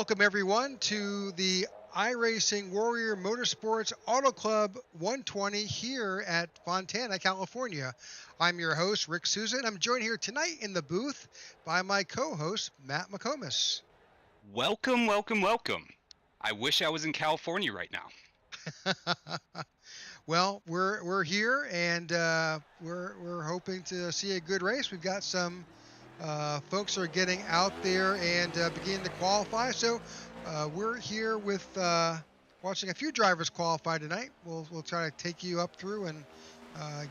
Welcome everyone to the iRacing Warrior Motorsports Auto Club 120 here at Fontana, California. I'm your host, Rick Souza, and I'm joined here tonight in the booth by my co-host, Matt McComas. Welcome, welcome, welcome. I wish I was in California right now. Well, we're here and we're hoping to see a good race. We've got some folks are getting out there and beginning to qualify. So we're here with watching a few drivers qualify tonight. We'll try to take you up through and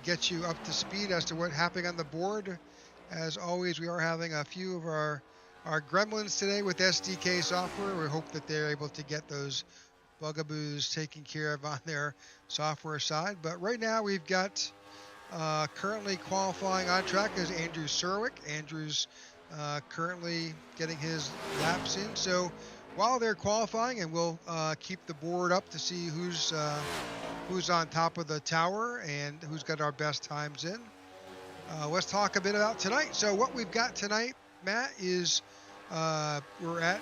get you up to speed as to what's happening on the board. As always, we are having a few of our gremlins today with SDK software. We hope that they're able to get those bugaboos taken care of on their software side. But right now we've got currently qualifying on track is Andrew Serwick. Andrew's currently getting his laps in. So while they're qualifying, and we'll keep the board up to see who's on top of the tower and who's got our best times in. Let's talk a bit about tonight. So what we've got tonight, Matt, is we're at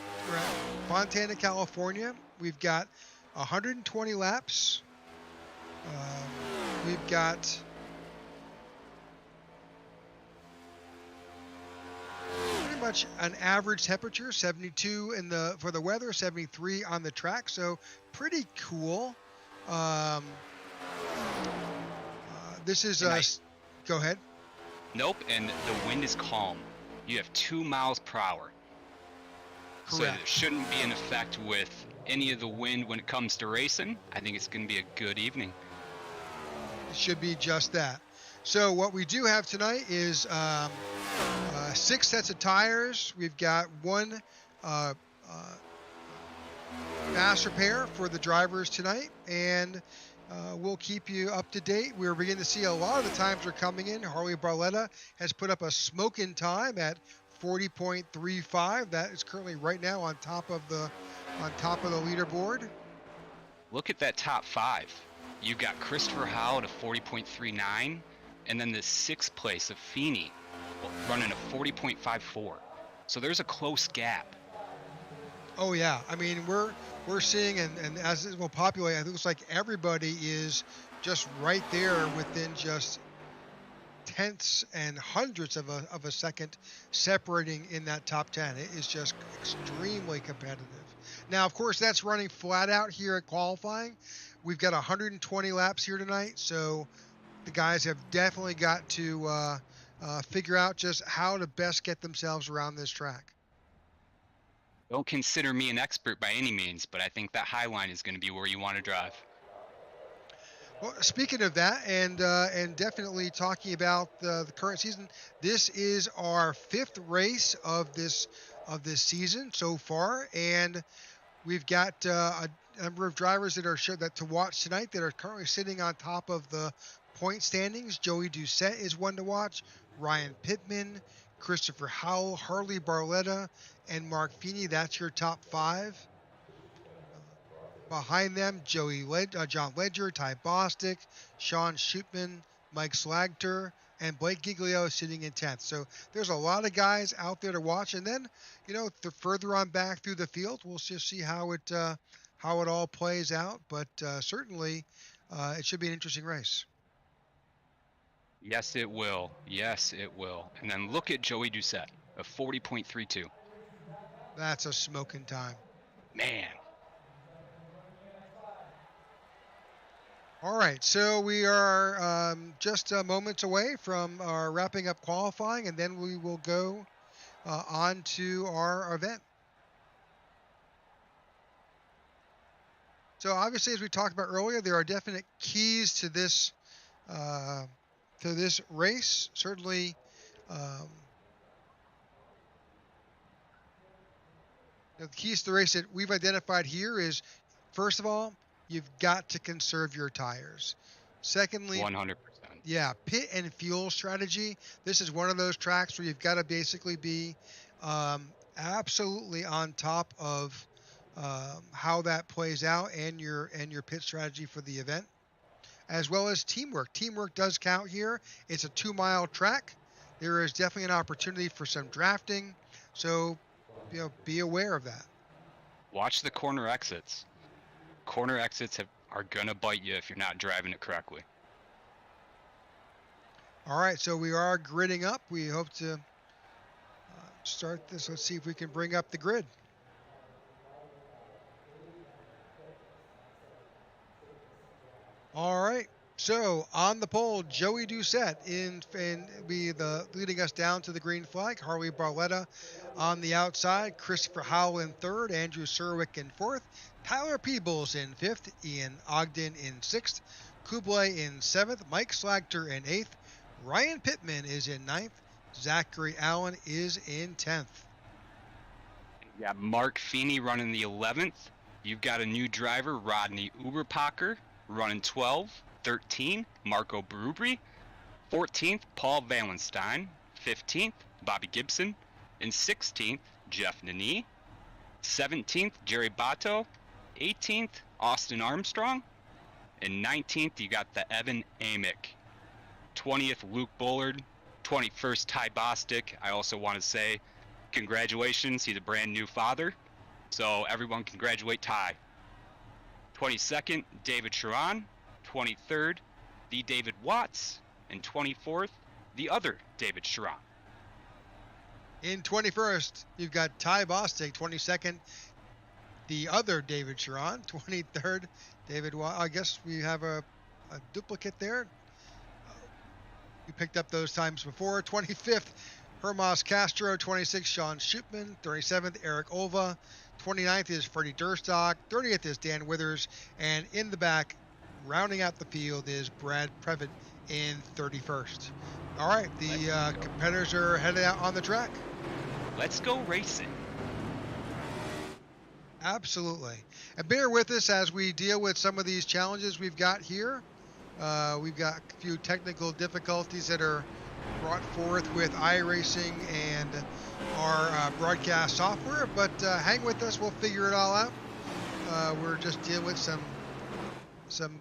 Fontana, California. We've got 120 laps. We've got pretty much an average temperature, 72 for the weather, 73 on the track. So pretty cool. This is go ahead. Nope, and the wind is calm. You have 2 miles per hour. Correct. So there shouldn't be an effect with any of the wind when it comes to racing. I think it's going to be a good evening. It should be just that. So what we do have tonight is 6 sets of tires. We've got one fast repair for the drivers tonight, and we'll keep you up to date. We're beginning to see a lot of the times are coming in. Harley Barletta has put up a smoking time at 40.35. That is currently right now on top of the leaderboard. Look at that top 5. You've got Christopher Howell at a 40.39, and then the 6th place of Feeney running a 40.54. So there's a close gap. Oh yeah, I mean we're seeing, and as it will populate, it looks like everybody is just right there within just tenths and hundredths of a second separating in that top 10. It is just extremely competitive. Now, of course, that's running flat out here at qualifying. We've got 120 laps here tonight, so the guys have definitely got to figure out just how to best get themselves around this track. Don't consider me an expert by any means, but I think that high line is going to be where you want to drive. Well, speaking of that, and definitely talking about the current season, this is our 5th race of this season so far, and we've got a number of drivers that are to watch tonight that are currently sitting on top of the point standings. Joey Doucette is one to watch. Ryan Pittman, Christopher Howell, Harley Barletta, and Mark Feeney. That's your top 5. Behind them, John Ledger, Ty Bostic, Sean Shootman, Mike Slagter, and Blake Giglio sitting in 10th. So there's a lot of guys out there to watch. And then, the further on back through the field, we'll just see how it all plays out. But certainly, it should be an interesting race. Yes, it will. Yes, it will. And then look at Joey Doucette, a 40.32. That's a smoking time. Man. All right, so we are just moments away from our wrapping up qualifying, and then we will go on to our event. So obviously, as we talked about earlier, there are definite keys to this race. Certainly, the keys to the race that we've identified here is, first of all, you've got to conserve your tires. Secondly, 100%. Yeah, pit and fuel strategy. This is one of those tracks where you've got to basically be absolutely on top of how that plays out and your pit strategy for the event, as well as teamwork. Teamwork does count here. It's a 2-mile track. There is definitely an opportunity for some drafting, so be aware of that. Watch the corner exits. Corner exits are gonna bite you if you're not driving it correctly. All right, so we are gridding up. We hope to start this. Let's see if we can bring up the grid. All right. So on the pole, Joey Doucette leading us down to the green flag. Harley Barletta on the outside. Christopher Howell in third. Andrew Serwick in fourth. Tyler Peebles in fifth. Ian Ogden in sixth. Kublai in seventh. Mike Slagter in eighth. Ryan Pittman is in ninth. Zachary Allen is in 10th. You got Mark Feeney running the 11th. You've got a new driver, Rodney Uberpacher, running 12. 13, Marco Berubri. 14th, Paul Wallenstein. 15th, Bobby Gibson. And 16th, Jeff Nani. 17th, Jerry Bato. 18th, Austin Armstrong. And 19th, you got the Evan Amick. 20th, Luke Bullard. 21st, Ty Bostic. I also want to say congratulations. He's a brand new father. So everyone congratulate Ty. 22nd, David Sharon. 23rd, the David Watts. And 24th, the other David Sharon. In 21st, you've got Ty Bostic. 22nd, the other David Sharon. 23rd, David Watts. I guess we have a duplicate there. We picked up those times before. 25th, Hermas Castro. 26th, Sean Schupman. 37th, Eric Olva. 29th is Freddie Durstock. 30th is Dan Withers. And in the back, rounding out the field, is Brad Previtt in 31st. All right, the competitors are headed out on the track. Let's go racing. Absolutely. And bear with us as we deal with some of these challenges we've got here. We've got a few technical difficulties that are brought forth with iRacing and our broadcast software, but hang with us. We'll figure it all out. We're just dealing with some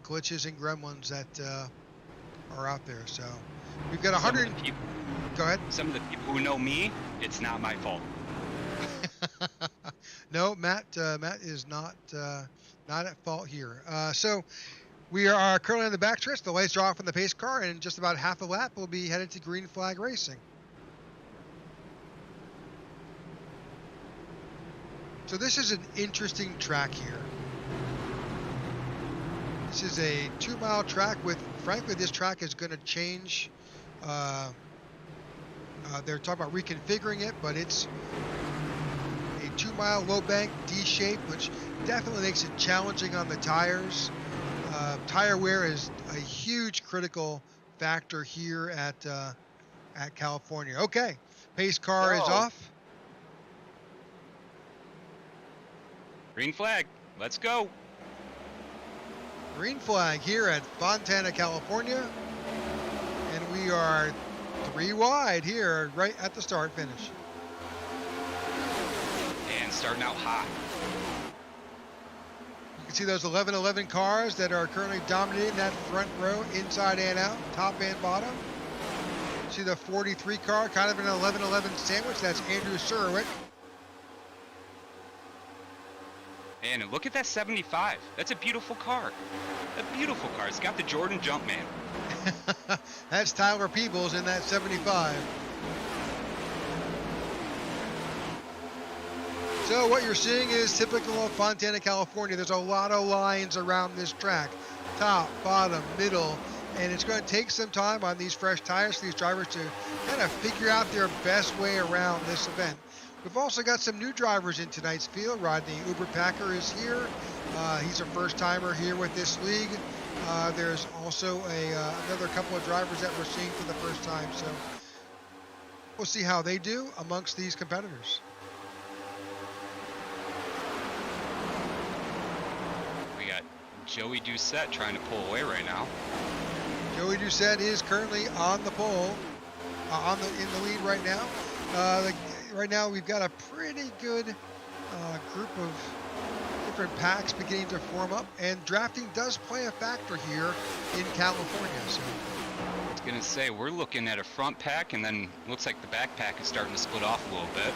glitches and gremlins that are out there. So we've got 100. Go ahead. Some of the people who know me, it's not my fault. No, Matt is not at fault here. So we are currently on the backstretch. The lights are off on the pace car, and in just about half a lap, we'll be headed to green flag racing. So this is an interesting track here. This is a 2-mile track with, frankly, this track is going to change. They're talking about reconfiguring it, but it's a 2-mile low bank D shape, which definitely makes it challenging on the tires. Tire wear is a huge critical factor here at California. Okay, pace car is off. Green flag. Let's go. Green flag here at Fontana, California. And we are 3 wide here right at the start finish. And starting out hot. You can see those 11-11 cars that are currently dominating that front row, inside and out, top and bottom. See the 43 car, kind of an 11-11 sandwich. That's Andrew Serwick. And look at that 75. That's a beautiful car. A beautiful car. It's got the Jordan Jumpman. That's Tyler Peebles in that 75. So what you're seeing is typical of Fontana, California. There's a lot of lines around this track. Top, bottom, middle. And it's going to take some time on these fresh tires for these drivers to kind of figure out their best way around this event. We've also got some new drivers in tonight's field. Rodney Uberpacher is here. He's a first-timer here with this league. There's also another couple of drivers that we're seeing for the first time. So we'll see how they do amongst these competitors. We got Joey Doucette trying to pull away right now. Joey Doucette is currently on the pole, in the lead right now. Right now we've got a pretty good group of different packs beginning to form up, and drafting does play a factor here in California. So I was gonna say, we're looking at a front pack, and then looks like the back pack is starting to split off a little bit.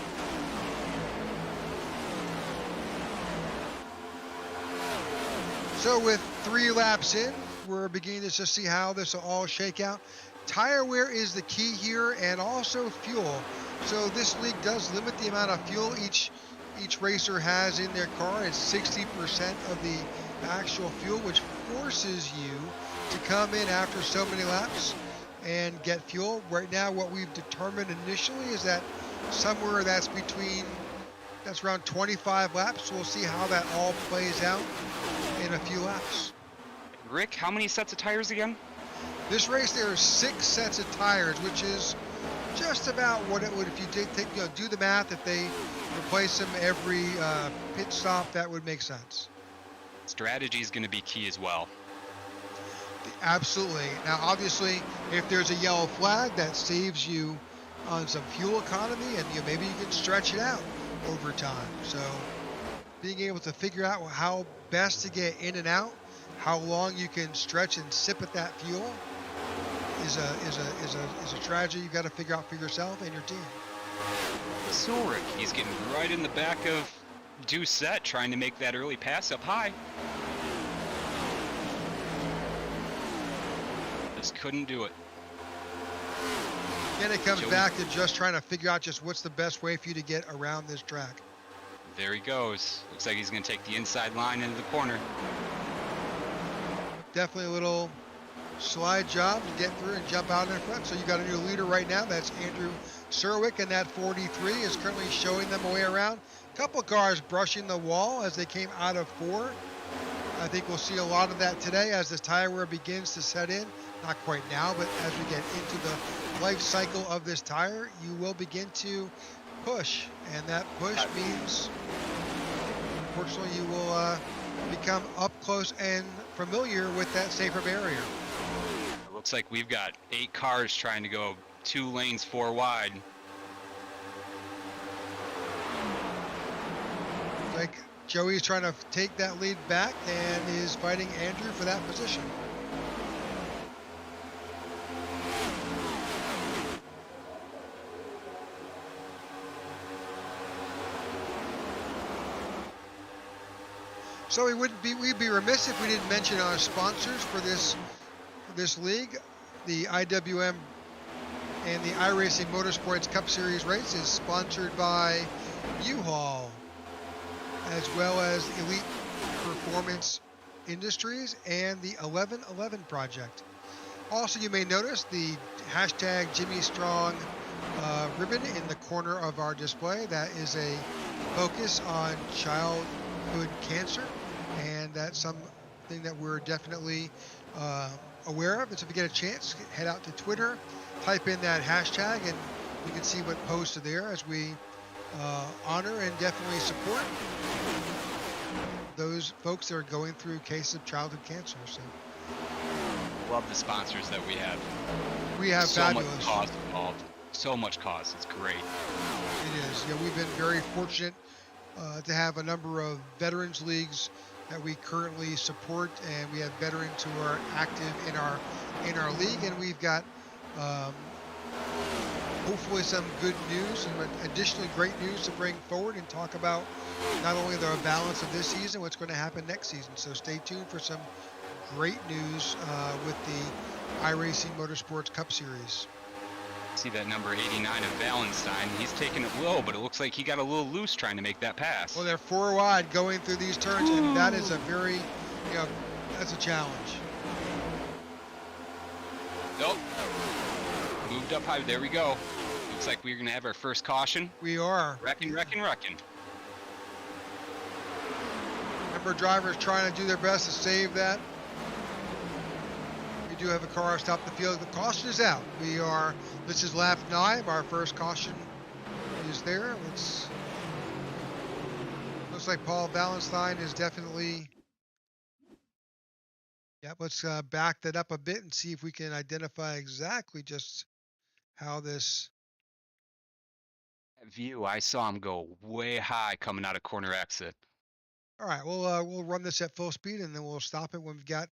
So with 3 laps in, we're beginning to just see how this will all shake out. Tire wear is the key here, and also fuel. So this league does limit the amount of fuel each racer has in their car. It's 60% of the actual fuel, which forces you to come in after so many laps and get fuel. Right now, what we've determined initially is that somewhere that's around 25 laps. So we'll see how that all plays out in a few laps. Rick, how many sets of tires again? This race, there are 6 sets of tires, which is just about what it would if you did do the math. If they replace them every pit stop, that would make sense. Strategy is going to be key as well. Absolutely. Now, obviously, if there's a yellow flag, that saves you on some fuel economy, and maybe you can stretch it out over time. So being able to figure out how best to get in and out, how long you can stretch and sip at that fuel is a strategy you've got to figure out for yourself and your team. Ulrich, he's getting right in the back of Doucette, trying to make that early pass up high. Just couldn't do it. Then it comes back to just trying to figure out just what's the best way for you to get around this track. There he goes. Looks like he's going to take the inside line into the corner. Definitely a little slide job to get through and jump out in front. So you got a new leader right now. That's Andrew Serwick, and that 43 is currently showing them a way around. A couple cars brushing the wall as they came out of 4. I think we'll see a lot of that today as this tire wear begins to set in. Not quite now, but as we get into the life cycle of this tire, you will begin to push, and that push means, unfortunately, you will become up close and familiar with that safer barrier. It looks like we've got 8 cars trying to go 2 lanes 4 wide. Like Joey's trying to take that lead back and is fighting Andrew for that position. So we'd be remiss if we didn't mention our sponsors for this league. The IWM and the iRacing Motorsportz Cup Series race is sponsored by U-Haul, as well as Elite Performance Industries and the 1111 Project. Also, you may notice the hashtag Jimmy Strong ribbon in the corner of our display. That is a focus on childhood cancer, and that's something that we're definitely aware of. And so if you get a chance, head out to Twitter, type in that hashtag, and you can see what posted there as we honor and definitely support those folks that are going through cases of childhood cancer. So love the sponsors that we have. We have so fabulous. Much cause involved. So much cause. It's great. It is. Yeah, we've been very fortunate to have a number of veterans leagues that we currently support, and we have veterans who are active in our league, and we've got hopefully some good news and additionally great news to bring forward and talk about not only the balance of this season, what's going to happen next season. So stay tuned for some great news with the iRacing Motorsportz Cup Series. See that number 89 of Valentine. He's taking it low, but it looks like he got a little loose trying to make that pass. Well, they're 4 wide going through these turns, and that is a very, that's a challenge. Nope. Moved up high. There we go. Looks like we're going to have our first caution. We are. Wrecking. Number of drivers trying to do their best to save that. We do have a car stop the field. The caution is out. This is lap 9. Our first caution is there. Looks like Paul Valentine is definitely. Yeah, let's back that up a bit and see if we can identify exactly just how this. View, I saw him go way high coming out of corner exit. All right, we'll run this at full speed, and then we'll stop it when we've got.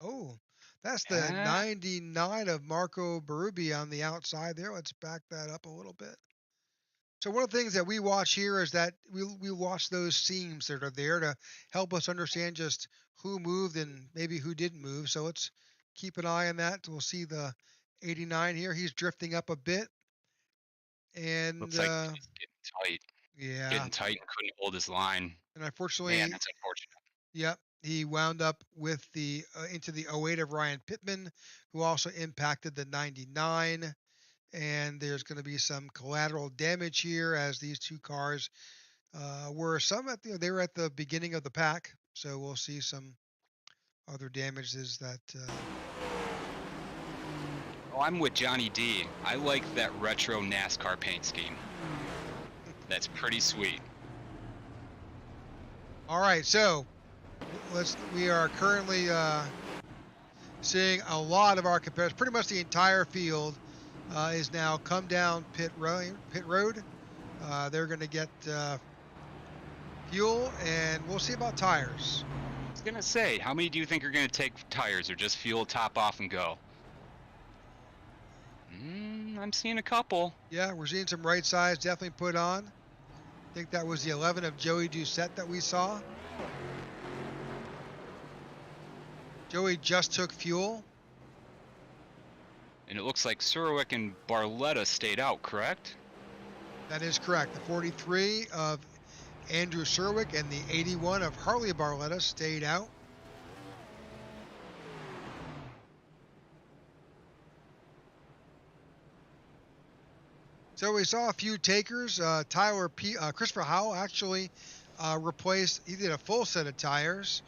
Oh, that's the 99 of Marco Berube on the outside there. Let's back that up a little bit. So one of the things that we watch here is that we watch those seams that are there to help us understand just who moved and maybe who didn't move. So let's keep an eye on that. We'll see the 89 here. He's drifting up a bit, and Looks like he's yeah, getting tight and couldn't hold his line. and Man, unfortunately, that's unfortunate. yep, he wound up with the into the '08 of Ryan Pittman, who also impacted the 99. And there's going to be some collateral damage here as these two cars were some at the they were at the beginning of the pack, so we'll see some other damages that. Oh, I'm with Johnny D. I like that retro NASCAR paint scheme. That's pretty sweet. All right, so we are currently seeing a lot of our competitors. Pretty much the entire field is now come down pit road. They're going to get fuel, and we'll see about tires. I was gonna say, how many do you think are gonna take tires, or just fuel, top off, and go? I'm seeing a couple. Yeah, we're seeing some right sides definitely put on. I think that was the 11 of Joey Doucette that we saw. Joey just took fuel. And it looks like Surwick and Barletta stayed out, correct? That is correct. The 43 of Andrew Surwick and the 81 of Harley Barletta stayed out. So we saw a few takers. Christopher Howell actually replaced, he did a full set of tires.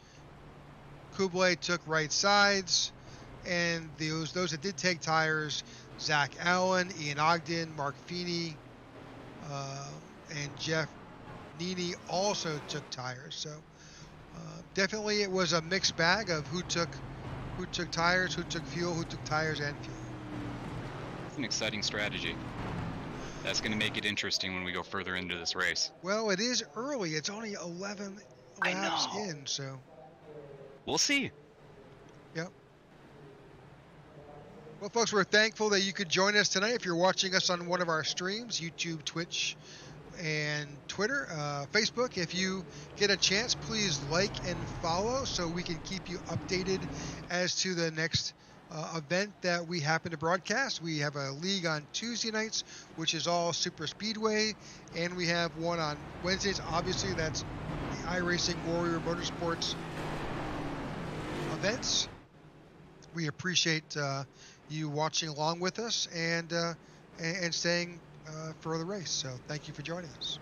Kublai took right sides, and those that did take tires, Zach Allen, Ian Ogden, Mark Feeney, and Jeff Nini also took tires. So definitely it was a mixed bag of who took tires, who took fuel, who took tires and fuel. It's an exciting strategy. That's going to make it interesting when we go further into this race. Well, it is early. It's only 11 laps in, so. We'll see. Yep. Well, folks, we're thankful that you could join us tonight. If you're watching us on one of our streams, YouTube, Twitch, and Twitter, Facebook, if you get a chance, please like and follow so we can keep you updated as to the next event that we happen to broadcast. We have a league on Tuesday nights, which is all Super Speedway, and we have one on Wednesdays. Obviously, that's the iRacing Warrior Motorsportz events. We appreciate you watching along with us and staying for the race. So thank you for joining us.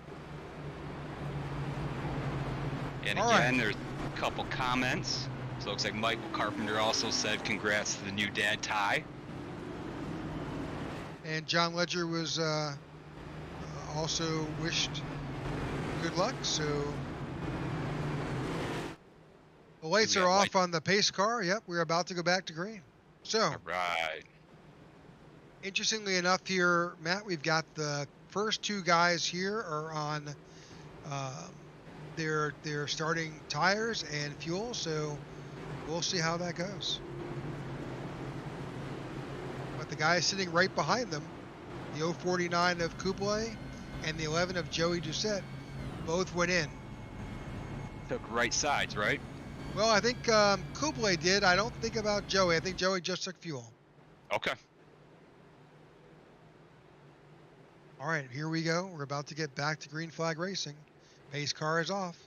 And again, there's a couple comments. So it looks like Michael Carpenter also said congrats to the new dad, Ty. And John Ledger was also wished good luck. So the lights are off on the pace car. Yep, we're about to go back to green. So, all right. Interestingly enough here, Matt, we've got the first two guys here are on their starting tires and fuel. So we'll see how that goes. But the guy sitting right behind them, the 049 of Kublai and the 11 of Joey Doucette, both went in. Took right sides, right? Well, I think Kublai did. I don't think about Joey. I think Joey just took fuel. Okay. All right, here we go. We're about to get back to green flag racing. Pace car is off.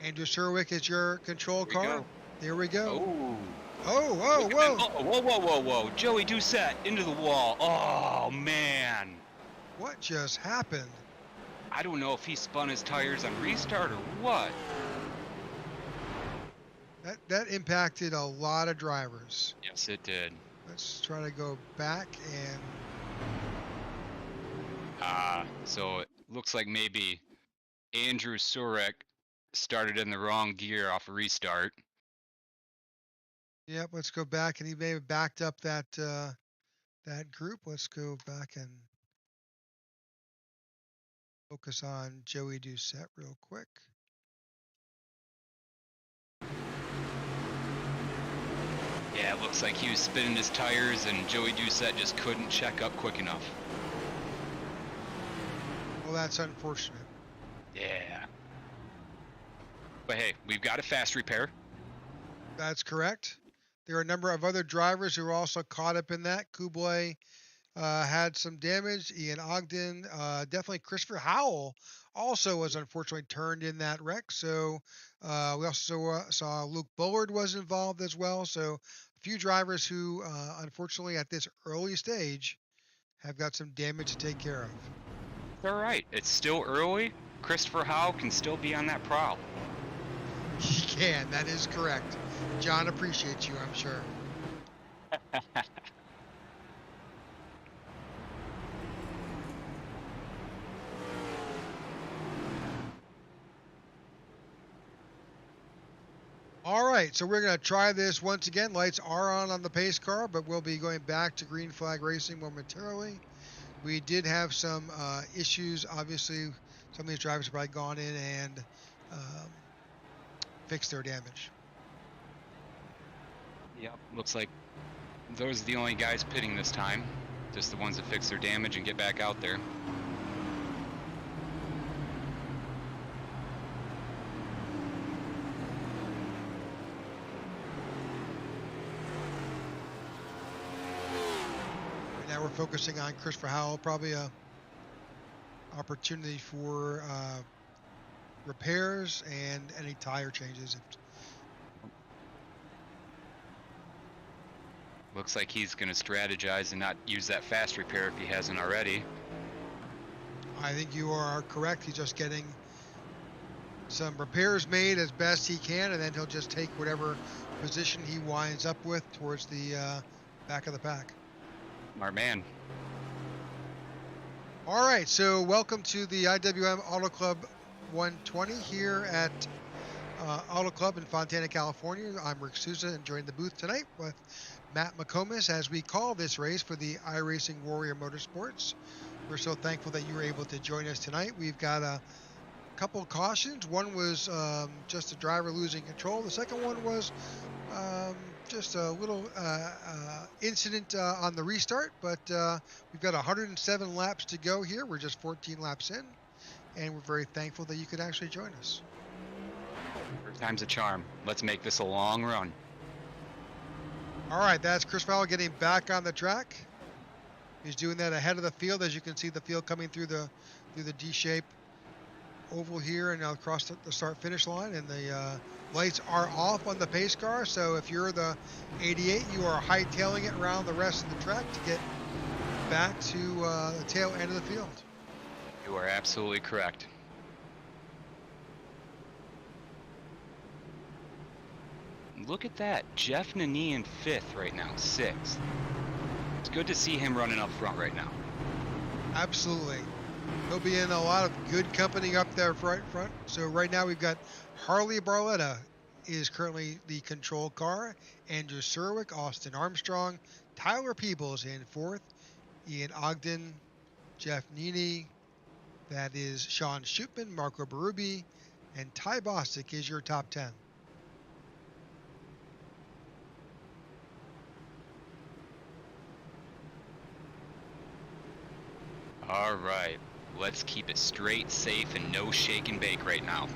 Andrew Surwick is your control car. There we go. Oh, whoa, whoa. Whoa. Joey Doucette into the wall. Oh, man. What just happened? I don't know if he spun his tires on restart or what. That impacted a lot of drivers. Yes, it did. Let's try to go back and... so it looks like maybe Andrew Surek started in the wrong gear off a restart. Yep, let's go back, and he may have backed up that group. Let's go back and focus on Joey Doucette real quick. Yeah, it looks like he was spinning his tires and Joey Doucette just couldn't check up quick enough. Well, that's unfortunate. Yeah. But hey, we've got a fast repair. That's correct. There are a number of other drivers who are also caught up in that. Kublai had some damage. Ian Ogden, definitely Christopher Howell also was unfortunately turned in that wreck. So we also saw Luke Bullard was involved as well. So a few drivers who unfortunately at this early stage have got some damage to take care of. It's all right. It's still early. Christopher Howell can still be on that prowl. He can. That is correct. John appreciates you, I'm sure. All right, so we're going to try this once again. Lights are on the pace car, but we'll be going back to green flag racing momentarily. We did have some issues. Obviously, some of these drivers have probably gone in and fixed their damage. Yep. Looks like those are the only guys pitting this time. Just the ones that fix their damage and get back out there. Now we're focusing on Christopher Howell, probably a opportunity for repairs and any tire changes. Looks like he's going to strategize and not use that fast repair if he hasn't already. I think you are correct. He's just getting some repairs made as best he can, and then he'll just take whatever position he winds up with towards the back of the pack. Smart man. All right, so welcome to the IWM Auto Club 120 here at Auto Club in Fontana, California. I'm Rick Souza and joined the booth tonight with Matt McComas as we call this race for the iRacing Warrior Motorsports. We're so thankful that you were able to join us tonight. We've got a couple of cautions. One was just a driver losing control. The second one was just a little incident on the restart, but we've got 107 laps to go here. We're just 14 laps in, and we're very thankful that you could actually join us. Third time's a charm. Let's make this a long run. All right, that's Chris Fowler getting back on the track. He's doing that ahead of the field. As you can see, the field coming through the D-shape oval here and now across the start-finish line, and the lights are off on the pace car. So if you're the 88, you are hightailing it around the rest of the track to get back to the tail end of the field. You are absolutely correct. Look at that. Jeff Nani in 5th right now, 6th. It's good to see him running up front right now. Absolutely. He'll be in a lot of good company up there right front. So right now we've got Harley Barletta is currently the control car. Andrew Serwick, Austin Armstrong, Tyler Peebles in 4th, Ian Ogden, Jeff Nini, that is Sean Schutman, Marco Berube, and Ty Bostic is your top 10. All right. Let's keep it straight, safe, and no shake and bake right now.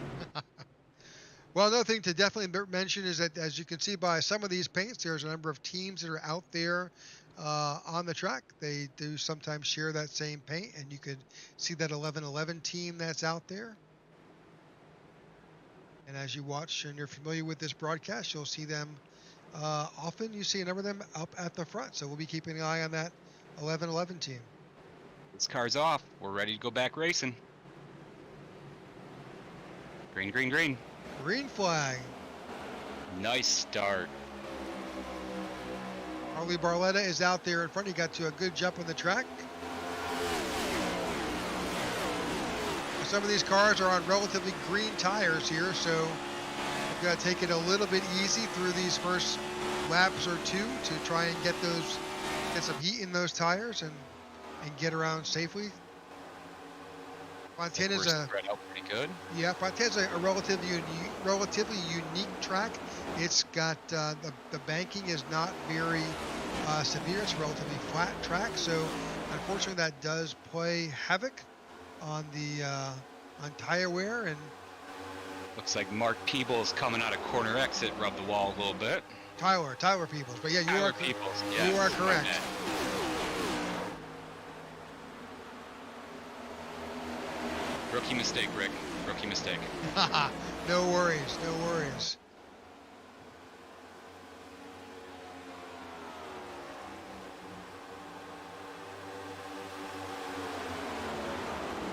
Well, another thing to definitely mention is that, as you can see by some of these paints, there's a number of teams that are out there on the track. They do sometimes share that same paint, and you could see that 1111 team that's out there. And as you watch and you're familiar with this broadcast, you'll see them often. You see a number of them up at the front. So we'll be keeping an eye on that 1111 team. This car's off. We're ready to go back racing. Green, green, green. Green flag. Nice start. Harley Barletta is out there in front. He got to a good jump on the track. Some of these cars are on relatively green tires here, so we've got to take it a little bit easy through these first laps or two to try and get some heat in those tires and get around safely. Fontana's We're spread out pretty good. Yeah, Fontana's a relatively unique track. It's got the banking is not very severe. It's a relatively flat track, so unfortunately that does play havoc on the on tire wear. And Looks like Mark Peebles coming out of corner exit rubbed the wall a little bit. Tyler Peebles. But yeah, Tyler Peebles. Yes, you are correct. Rookie mistake, Rick. Rookie mistake. No worries, no worries.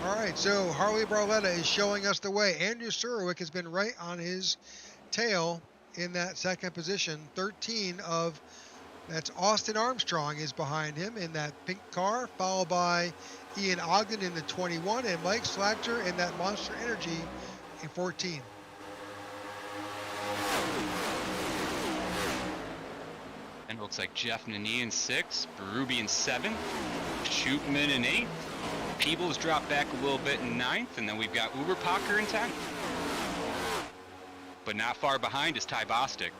All right, so Harley Barletta is showing us the way. Andrew Surwick has been right on his tail in that second position. 13 of, that's Austin Armstrong is behind him in that pink car, followed by Ian Ogden in the 21 and Mike Slagter in that Monster Energy in 14. And it looks like Jeff Nani in 6, Berube in 7th, Shootman in 8th, Peebles dropped back a little bit in 9th, and then we've got Uberpacher in 10th. But not far behind is Ty Bostic.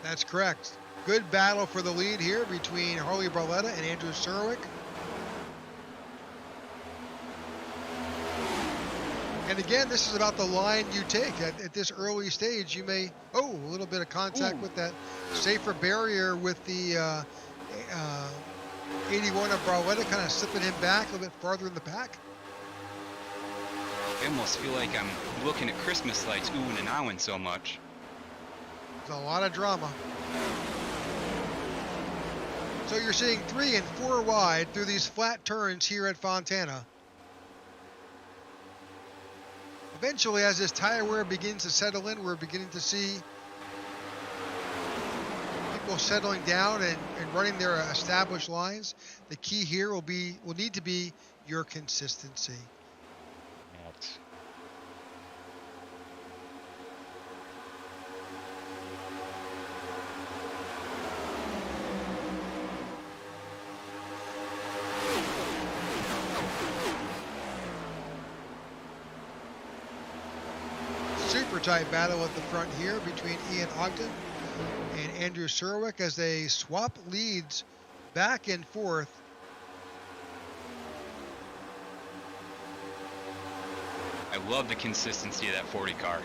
That's correct. Good battle for the lead here between Harley Barletta and Andrew Surwick. And again, this is about the line you take. At this early stage, you may, a little bit of contact with that safer barrier with the 81 of Barletta, kind of slipping him back a little bit farther in the pack. I almost feel like I'm looking at Christmas lights, oohing and ahhing so much. There's a lot of drama. So you're seeing 3 and 4 wide through these flat turns here at Fontana. Eventually, as this tire wear begins to settle in, we're beginning to see people settling down and running their established lines. The key here will need to be your consistency. Yes. Super tight battle at the front here between Ian Ogden and Andrew Surwick as they swap leads back and forth. I love the consistency of that 40 car.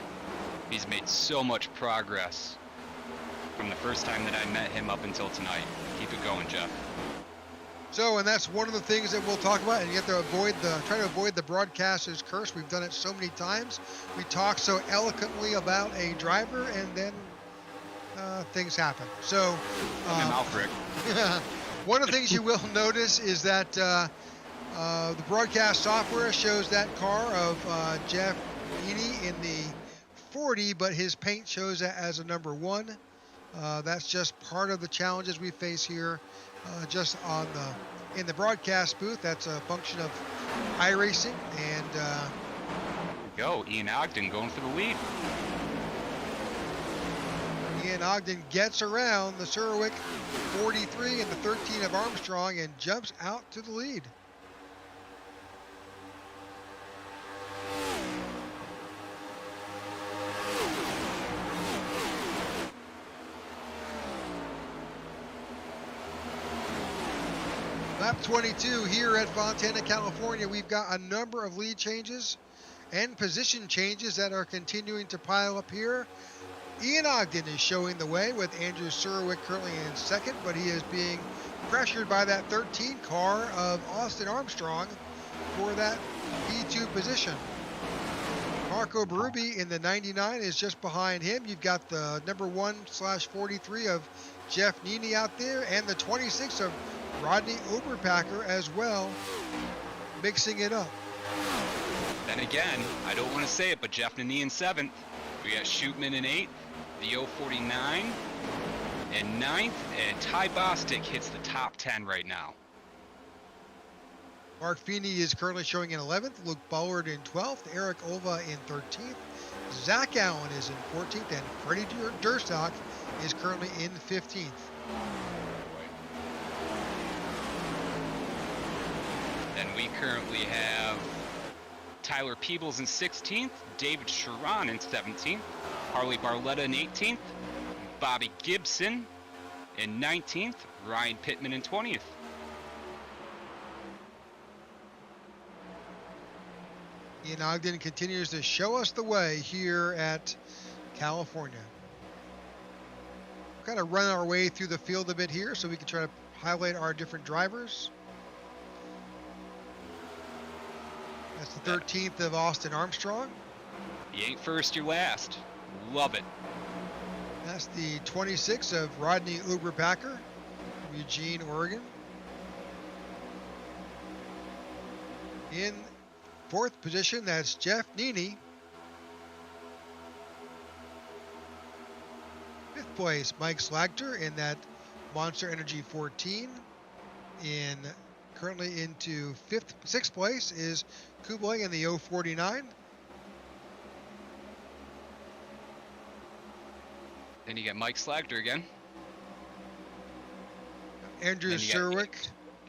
He's made so much progress from the first time that I met him up until tonight. Keep it going, Jeff. So, and that's one of the things that we'll talk about, and you have to try to avoid the broadcaster's curse. We've done it so many times. We talk so eloquently about a driver, and then things happen. So, one of the things you will notice is that the broadcast software shows that car of Jeff Heaney in the 40, but his paint shows it as a number 1. That's just part of the challenges we face here. Just in the broadcast booth. That's a function of iRacing, and there we go. Ian Ogden going for the lead. Ian Ogden gets around the Surwick 43 and the 13 of Armstrong and jumps out to the lead. Lap 22 here at Fontana, California. We've got a number of lead changes and position changes that are continuing to pile up here. Ian Ogden is showing the way with Andrew Surwick currently in second, but he is being pressured by that 13 car of Austin Armstrong for that P2 position. Marco Berube in the 99 is just behind him. You've got the number 1/43 of Jeff Nani out there and the 26 of Rodney Oberpacker as well, mixing it up. Then again, I don't want to say it, but Jeff Nani in 7th. We got Shootman in 8th, the 049 in 9th, and Ty Bostic hits the top 10 right now. Mark Feeney is currently showing in 11th, Luke Ballard in 12th, Eric Olva in 13th, Zach Allen is in 14th, and Freddie Durstock is currently in 15th. And we currently have Tyler Peebles in 16th, David Sharon in 17th, Harley Barletta in 18th, Bobby Gibson in 19th, Ryan Pittman in 20th. Ian Ogden continues to show us the way here at California. Kind of run our way through the field a bit here so we can try to highlight our different drivers. That's the 13th of Austin Armstrong. You ain't first, you're last. Love it. That's the 26th of Rodney Uberpacker from Eugene, Oregon. In 4th position, that's Jeff Neeney. 5th place, Mike Slagter in that Monster Energy 14. Currently into 6th place is Kublai in the 049. Then you got Mike Slagter again. Andrew Serwick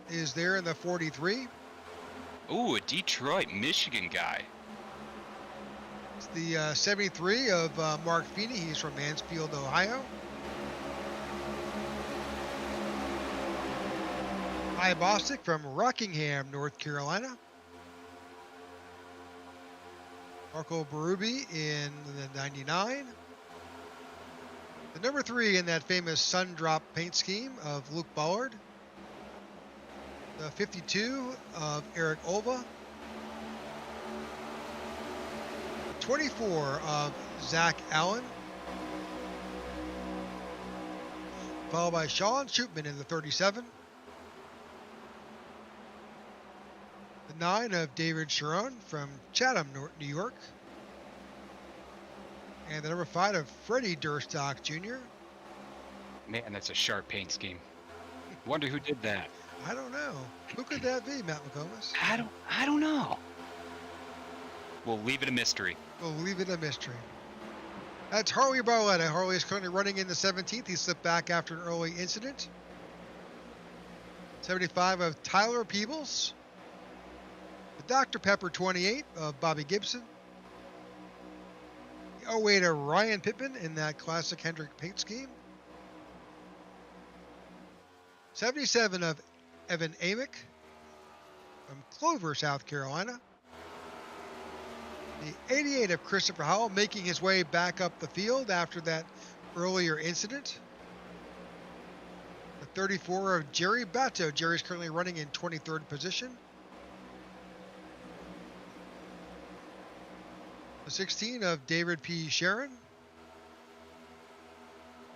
is there in the 43. Ooh, a Detroit, Michigan guy. It's the 73 of Mark Feeney. He's from Mansfield, Ohio. Hi Bostic from Rockingham, North Carolina. Marco Berube in the 99. The number 3 in that famous sun drop paint scheme of Luke Ballard. The 52 of Eric Olva. 24 of Zach Allen. Followed by Sean Shootman in the 37. The 9 of David Sharon from Chatham, New York. And the number 5 of Freddie Durstock Jr. Man, that's a sharp paint scheme. Wonder who did that. I don't know. Who could that be, Matt McComas? I don't know. We'll leave it a mystery. We'll leave it a mystery. That's Harley Barletta. Harley is currently running in the 17th. He slipped back after an early incident. 75 of Tyler Peebles. The Dr. Pepper 28 of Bobby Gibson. The 08 of Ryan Pittman in that classic Hendrick paint scheme. 77 of Evan Amick from Clover, South Carolina. The 88 of Christopher Howell making his way back up the field after that earlier incident. The 34 of Jerry Batto. Jerry's currently running in 23rd position. The 16 of David P. Sharon.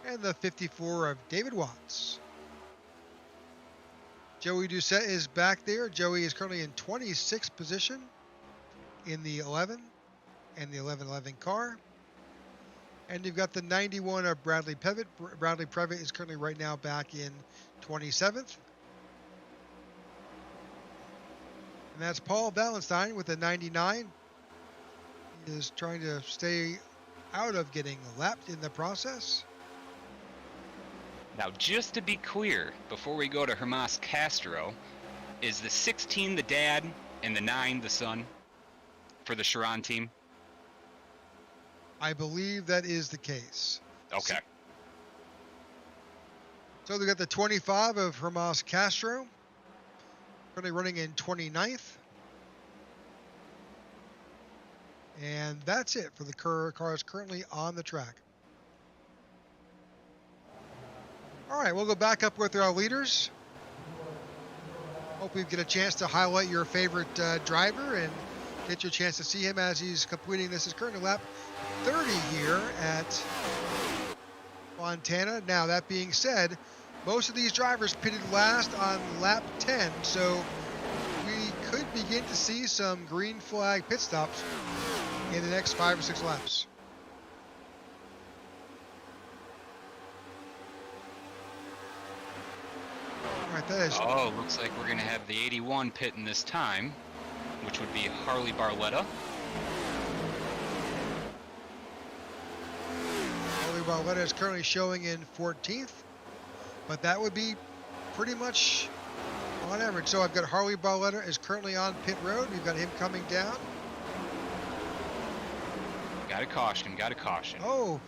And the 54 of David Watts. Joey Doucette is back there. Joey is currently in 26th position in the 11 and the 1111 car. And you've got the 91 of Bradley Previtt. Bradley Previtt is currently right now back in 27th. And that's Paul Valentine with the 99. He is trying to stay out of getting lapped in the process. Now, just to be clear, before we go to Hermas Castro, is the 16 the dad and the 9 the son for the Sharon team? I believe that is the case. Okay. So they've got the 25 of Hermas Castro, currently running in 29th. And that's it for the cars currently on the track. All right, we'll go back up with our leaders. Hope we get a chance to highlight your favorite driver and get you a chance to see him as he's completing this. Is currently lap 30 here at Fontana. Now, that being said, most of these drivers pitted last on lap 10, so we could begin to see some green flag pit stops in the next 5 or 6 laps. All right, that is. Oh, looks like we're going to have the 81 pitting this time, which would be Harley Barletta. Harley Barletta is currently showing in 14th, but that would be pretty much on average. So I've got Harley Barletta is currently on pit road. We've got him coming down. Got a caution, got a caution. Oh,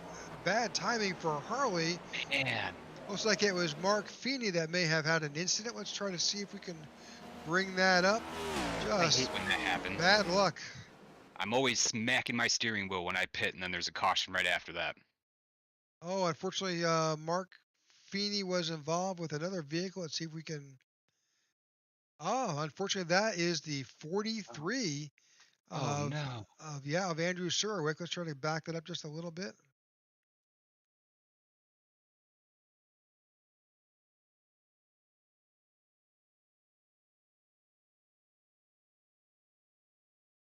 bad timing for Harley. Man, Looks like it was Mark Feeney that may have had an incident. Let's try to see if we can bring that up. I Just hate when that happens. bad luck. I'm always smacking my steering wheel when I pit, and then there's a caution right after that. Oh, unfortunately, Mark Feeney was involved with another vehicle. Let's see if we can. Oh, unfortunately, that is the 43 Oh of no. of Andrew Surwick. Let's try to back that up just a little bit.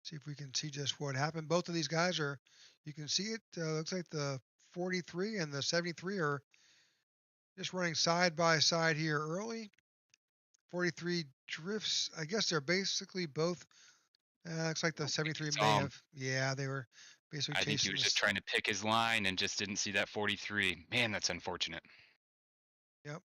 See if we can see just what happened. Both of these guys are, you can see it. Looks like the 43 and the 73 are just running side by side here early. 43 drifts. I guess they're basically both. Looks like the 73 may have. Yeah, they were basically I think he chasing was this. just trying to pick his line and just didn't see that 43. Man, that's unfortunate. Yep.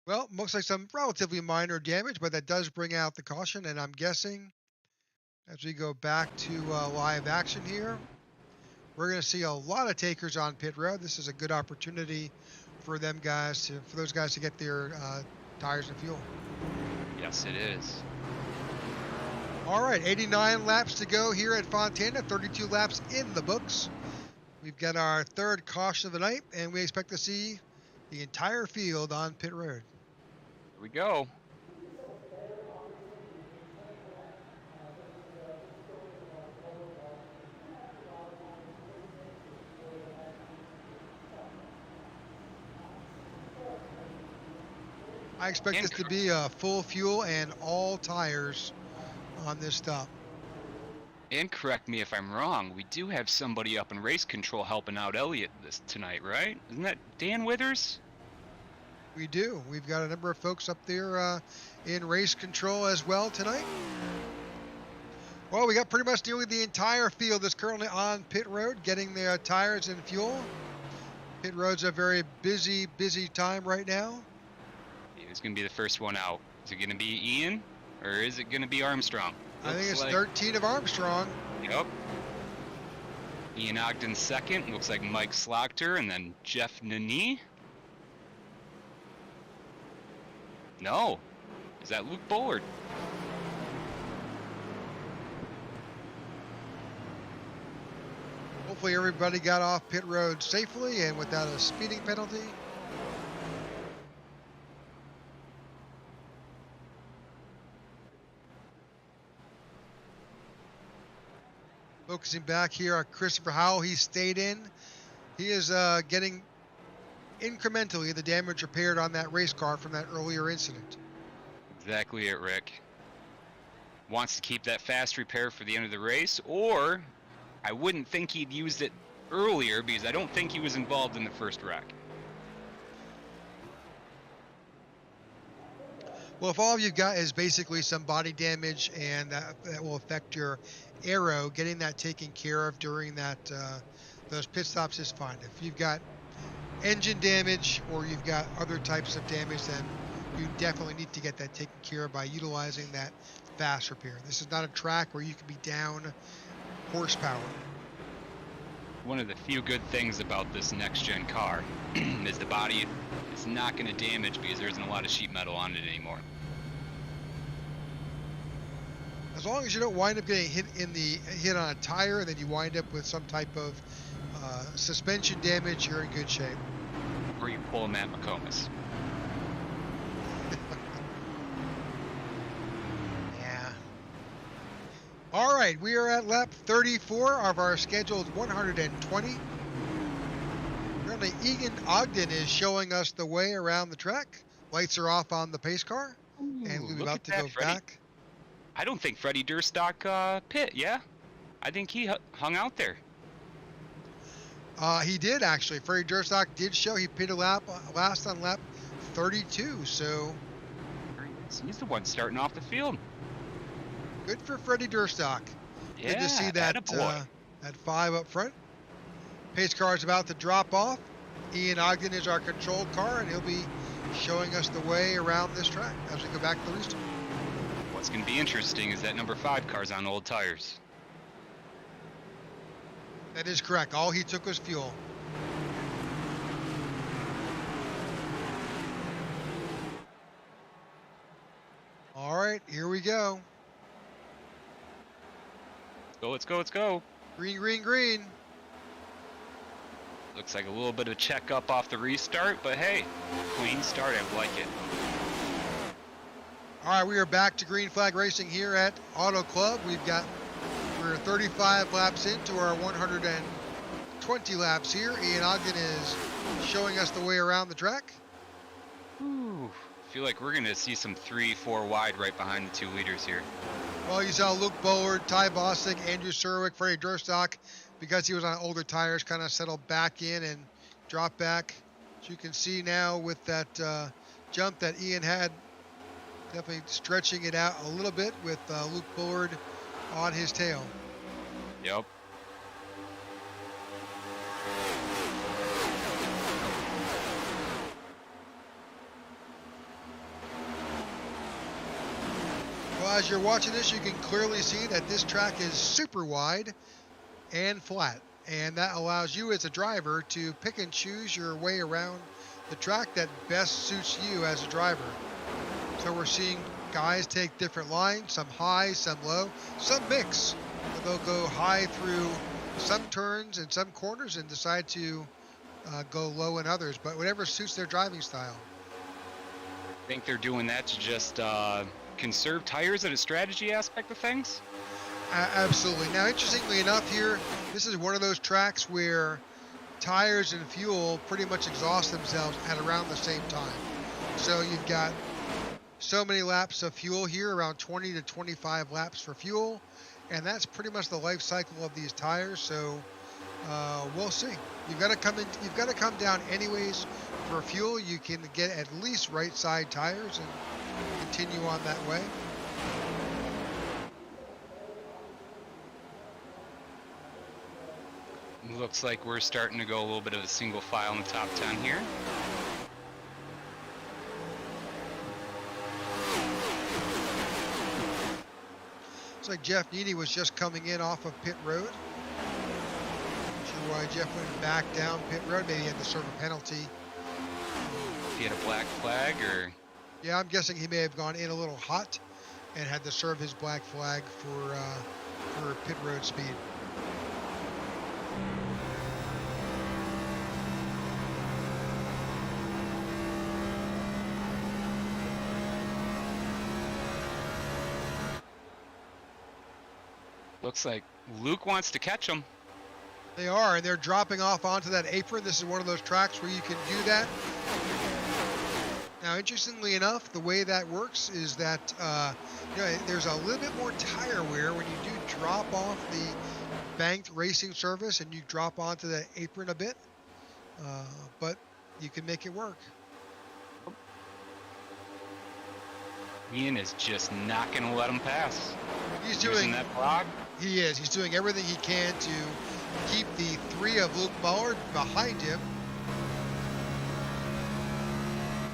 Well, looks like some relatively minor damage, but that does bring out the caution. And I'm guessing as we go back to live action here, we're going to see a lot of takers on pit road. This is a good opportunity for those guys to get their tires and fuel. Yes, it is. All right, 89 laps to go here at Fontana, 32 laps in the books. We've got our third caution of the night, and we expect to see the entire field on pit road. Here we go. I expect this to be a full fuel and all tires on this stop. And correct me if I'm wrong, we do have somebody up in race control helping out Elliott tonight, right? Isn't that Dan Withers? We do. We've got a number of folks up there in race control as well tonight. Well, we got pretty much nearly the entire field that's currently on pit road, getting their tires and fuel. Pit road's a very busy time right now. Who's going to be the first one out? Is it going to be Ian or is it going to be Armstrong? I think it's 13 of Armstrong. Yep. Ian Ogden second. Looks like Mike Slaughter and then Jeff Nani. No. Is that Luke Bullard? Hopefully everybody got off pit road safely and without a speeding penalty. Focusing back here on Christopher Howell, he stayed in. He is getting incrementally the damage repaired on that race car from that earlier incident. Exactly it, Rick. Wants to keep that fast repair for the end of the race, or I wouldn't think he'd used it earlier because I don't think he was involved in the first wreck. Well, if all you've got is basically some body damage and that will affect your aero, getting that taken care of during that those pit stops is fine. If you've got engine damage or you've got other types of damage, then you definitely need to get that taken care of by utilizing that fast repair. This is not a track where you can be down horsepower. One of the few good things about this next-gen car is the body is not going to damage because there isn't a lot of sheet metal on it anymore. As long as you don't wind up getting hit on a tire and then you wind up with some type of suspension damage, you're in good shape. Or you pull a Matt McComas. Yeah. All right, we are at lap 34 of our scheduled 120. Currently, Egan Ogden is showing us the way around the track. Lights are off on the pace car, and we're about to go back. I don't think Freddie Durstock pit, yeah? I think he hung out there. He did, actually. Freddie Durstock did show. He pitted last on lap 32, so... He's the one starting off the field. Good for Freddie Durstock. Yeah, good to see that at 5 up front. Pace car is about to drop off. Ian Ogden is our controlled car, and he'll be showing us the way around this track as we go back to the restart. What's going to be interesting is that number 5 car's on old tires. That is correct. All he took was fuel. All right, here we go. Let's go, let's go, let's go. Green, green, green. Looks like a little bit of a check up off the restart, but hey, clean start, I like it. All right, we are back to green flag racing here at Auto Club. We're 35 laps into our 120 laps here. Ian Ogden is showing us the way around the track. Ooh, feel like we're gonna see some 3-4 wide right behind the 2 leaders here. Well, you saw Luke Bullard, Ty Bostic, Andrew Serwick, Freddie Durstock, because he was on older tires, kind of settled back in and dropped back. As you can see now with that jump that Ian had, definitely stretching it out a little bit with Luke Bullard on his tail. Yep. Well, as you're watching this, you can clearly see that this track is super wide and flat, and that allows you as a driver to pick and choose your way around the track that best suits you as a driver. So we're seeing guys take different lines, some high, some low, some mix. They'll go high through some turns and some corners and decide to go low in others, but whatever suits their driving style. I think they're doing that to just conserve tires at a strategy aspect of things. Absolutely. Now, interestingly enough here, this is one of those tracks where tires and fuel pretty much exhaust themselves at around the same time. So you've got so many laps of fuel here, around 20 to 25 laps for fuel, and that's pretty much the life cycle of these tires. So we'll see. You've got to come down anyways for fuel. You can get at least right side tires and continue on that way. Looks like we're starting to go a little bit of a single file in the top 10 here. Looks like Jeff Needy was just coming in off of pit road. Not sure why Jeff went back down pit road. Maybe he had to serve a penalty. If he had a black flag or... Yeah, I'm guessing he may have gone in a little hot and had to serve his black flag for pit road speed. Looks like Luke wants to catch him. They are, and they're dropping off onto that apron. This is one of those tracks where you can do that. Now, interestingly enough, the way that works is that there's a little bit more tire wear when you do drop off the banked racing surface and you drop onto the apron a bit, but you can make it work. Ian is just not going to let him pass. He's using doing that block. He is. He's doing everything he can to keep the 3 of Luke Bullard behind him.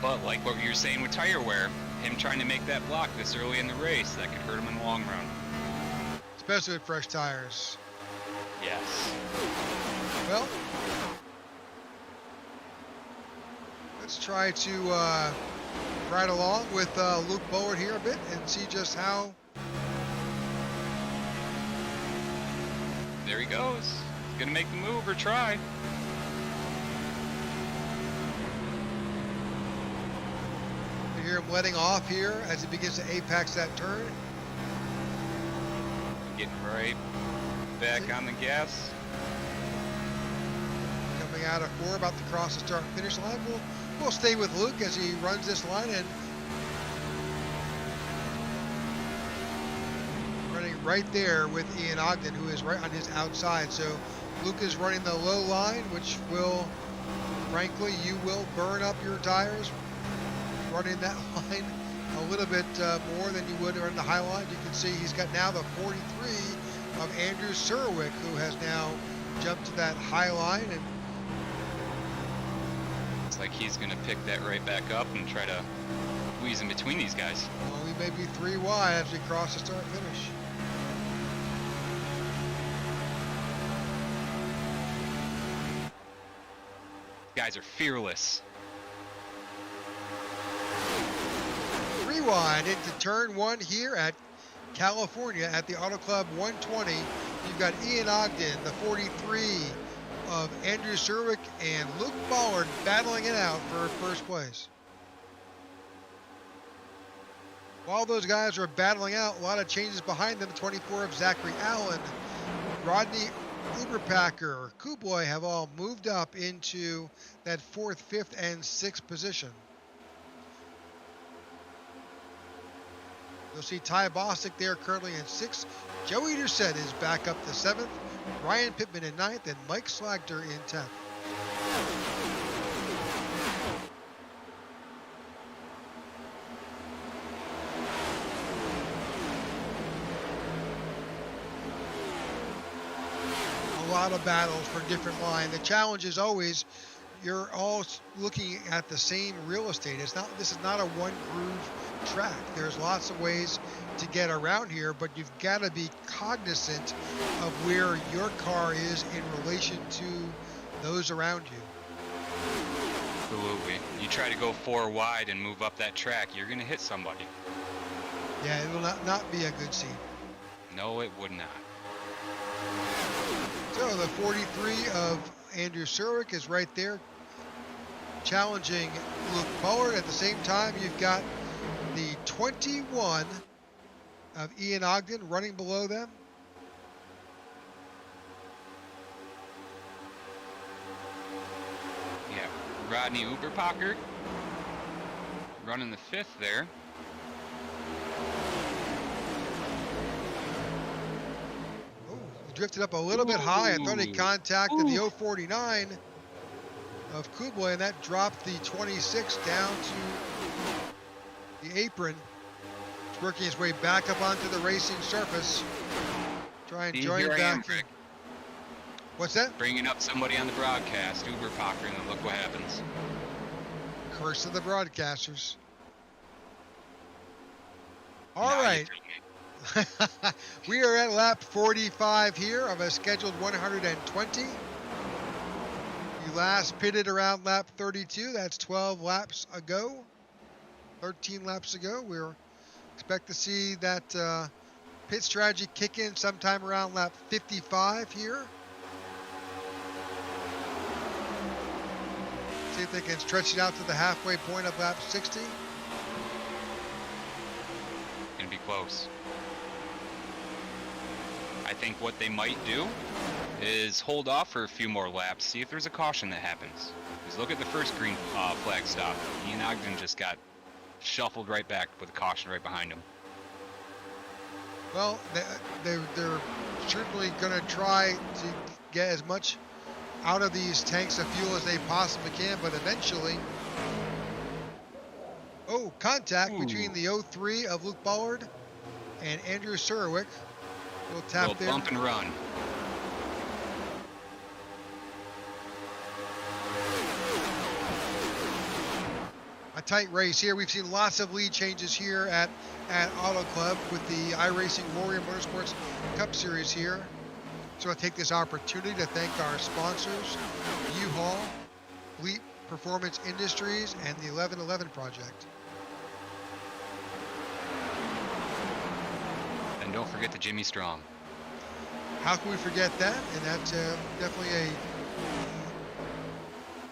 But like what you were saying with tire wear, him trying to make that block this early in the race, that could hurt him in the long run. Especially with fresh tires. Yes. Well, let's try to ride along with Luke Bullard here a bit and see just how. There he goes. He's gonna make the move or try. You hear him letting off here as he begins to apex that turn. Getting right back on the gas. Coming out of 4, about to cross the start finish line. We'll stay with Luke as he runs this line and running right there with Ian Ogden, who is right on his outside. So Luke is running the low line, which will, frankly, you will burn up your tires running that line a little bit more than you would on the high line. You can see he's got now the 43 of Andrew Serwick, who has now jumped to that high line, and looks like he's gonna pick that right back up and try to squeeze in between these guys. Well, we may be 3 wide as we cross the start finish. Guys are fearless. 3 wide into turn 1 here at California at the Auto Club 120. You've got Ian Ogden, the 43 of Andrew Serwick, and Luke Ballard battling it out for first place. While those guys are battling out, a lot of changes behind them. 24 of Zachary Allen, Rodney Uberpacker, Kubloy have all moved up into that 4th, 5th, and 6th position. You'll see Ty Bostic there currently in 6th. Joey Doucette is back up to 7th. Ryan Pittman in 9th, and Mike Slagter in 10th. A lot of battles for different line. The challenge is always you're all looking at the same real estate. This is not a one groove track. There's lots of ways to get around here, but you've got to be cognizant of where your car is in relation to those around you. Absolutely. You try to go 4 wide and move up that track, you're going to hit somebody. Yeah, it will not be a good scene. No, it would not. So the 43 of Andrew Serwick is right there challenging Luke Ballard. At the same time, you've got the 21 of Ian Ogden running below them. Yeah, Rodney Uberpacker running the 5th there. Oh, he drifted up a little bit high. I thought he contacted the 049 of Kubloy, and that dropped the 26 down to the apron. It's working its way back up onto the racing surface. Try and join back. What's that? Bringing up somebody on the broadcast, Uberpacker, and then look what happens. Curse of the broadcasters. All right. We are at lap 45 here of a scheduled 120. You last pitted around lap 32. That's 12 laps ago. 13 laps ago. We'll expect to see that pit strategy kick in sometime around lap 55 here. See if they can stretch it out to the halfway point of lap 60. Gonna be close. I think what they might do is hold off for a few more laps, see if there's a caution that happens. Because look at the first green flag stop. Ian Ogden just got shuffled right back with a caution right behind him. Well, they're certainly going to try to get as much out of these tanks of fuel as they possibly can, but eventually... Oh, contact between the 03 of Luke Ballard and Andrew Serwick. We'll tap there. Bump and run. A tight race here. We've seen lots of lead changes here at Auto Club with the iRacing Warrior Motorsports Cup Series here. So I'll take this opportunity to thank our sponsors, U-Haul, Leap Performance Industries, and the 1111 Project. And don't forget the Jimmy Strong. How can we forget that? And that's definitely a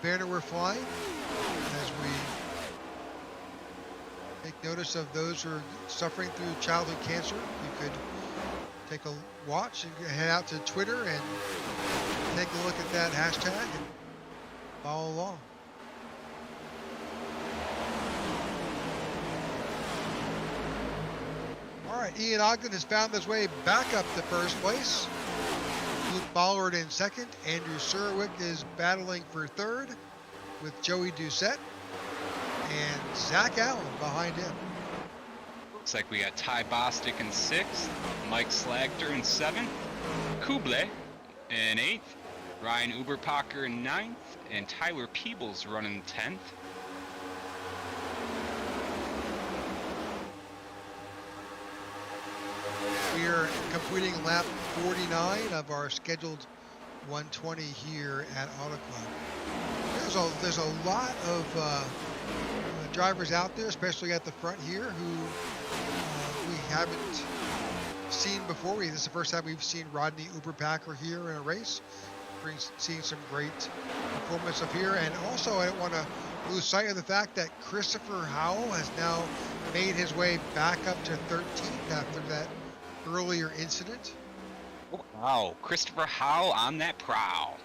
banner we're flying as we take notice of those who are suffering through childhood cancer. You could take a watch and head out to Twitter and take a look at that hashtag and follow along. All right, Ian Ogden has found his way back up to first place. Luke Ballard in second. Andrew Serwick is battling for third with Joey Doucette and Zach Allen behind him. Looks like we got Ty Bostic in 6th, Mike Slagter in 7th, Kuble in 8th, Ryan Uberpacker in 9th, and Tyler Peebles running 10th. we are completing lap 49 of our scheduled 120 here at Auto Club. There's a lot of drivers out there, especially at the front here, who we haven't seen before. This is the first time we've seen Rodney Uberpacker here in a race. Seeing some great performance up here, and also I don't want to lose sight of the fact that Christopher Howell has now made his way back up to 13th after that earlier incident. Wow, Christopher Howell on that prowl.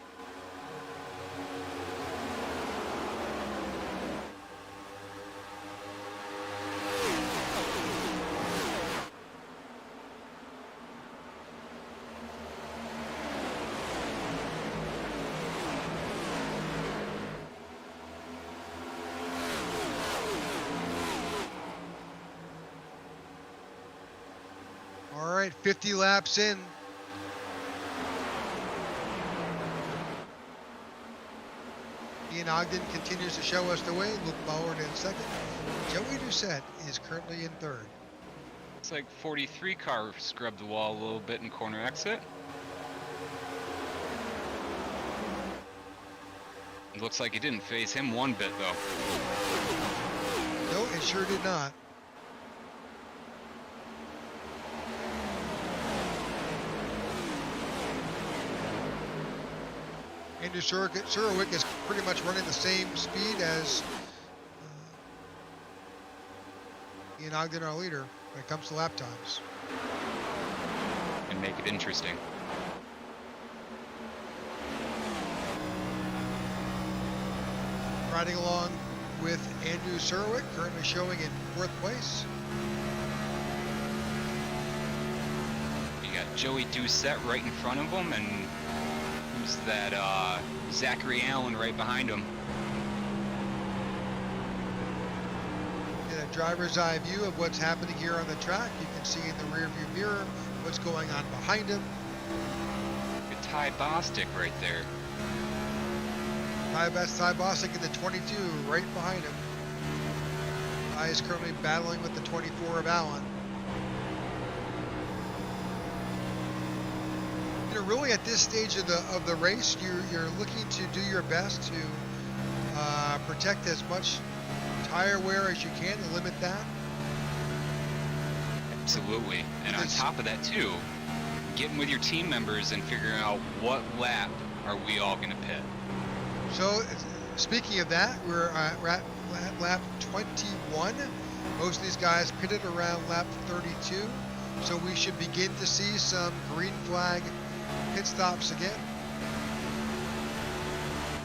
All right, 50 laps in. Ian Ogden continues to show us the way. Luke Ballard in second. Joey Doucette is currently in third. Looks like 43 car scrubbed the wall a little bit in corner exit. It looks like it didn't phase him one bit though. No, it sure did not. Andrew Surowick is pretty much running the same speed as Ian Ogden, our leader, when it comes to lap times. And make it interesting. Riding along with Andrew Surowick, currently showing in 4th place. You got Joey Doucette right in front of him, and who's that, Zachary Allen right behind him. In a driver's eye view of what's happening here on the track, you can see in the rear view mirror what's going on behind him. Good Ty Bostic right there. Ty Bostic in the 22 right behind him. Ty is currently battling with the 24 of Allen. You know, really at this stage of the race, you're looking to do your best to protect as much tire wear as you can to limit that. Absolutely. And on top of that too, getting with your team members and figuring out what lap are we all going to pit. So speaking of that, we're at lap 21. Most of these guys pitted around lap 32. So we should begin to see some green flag pit stops again.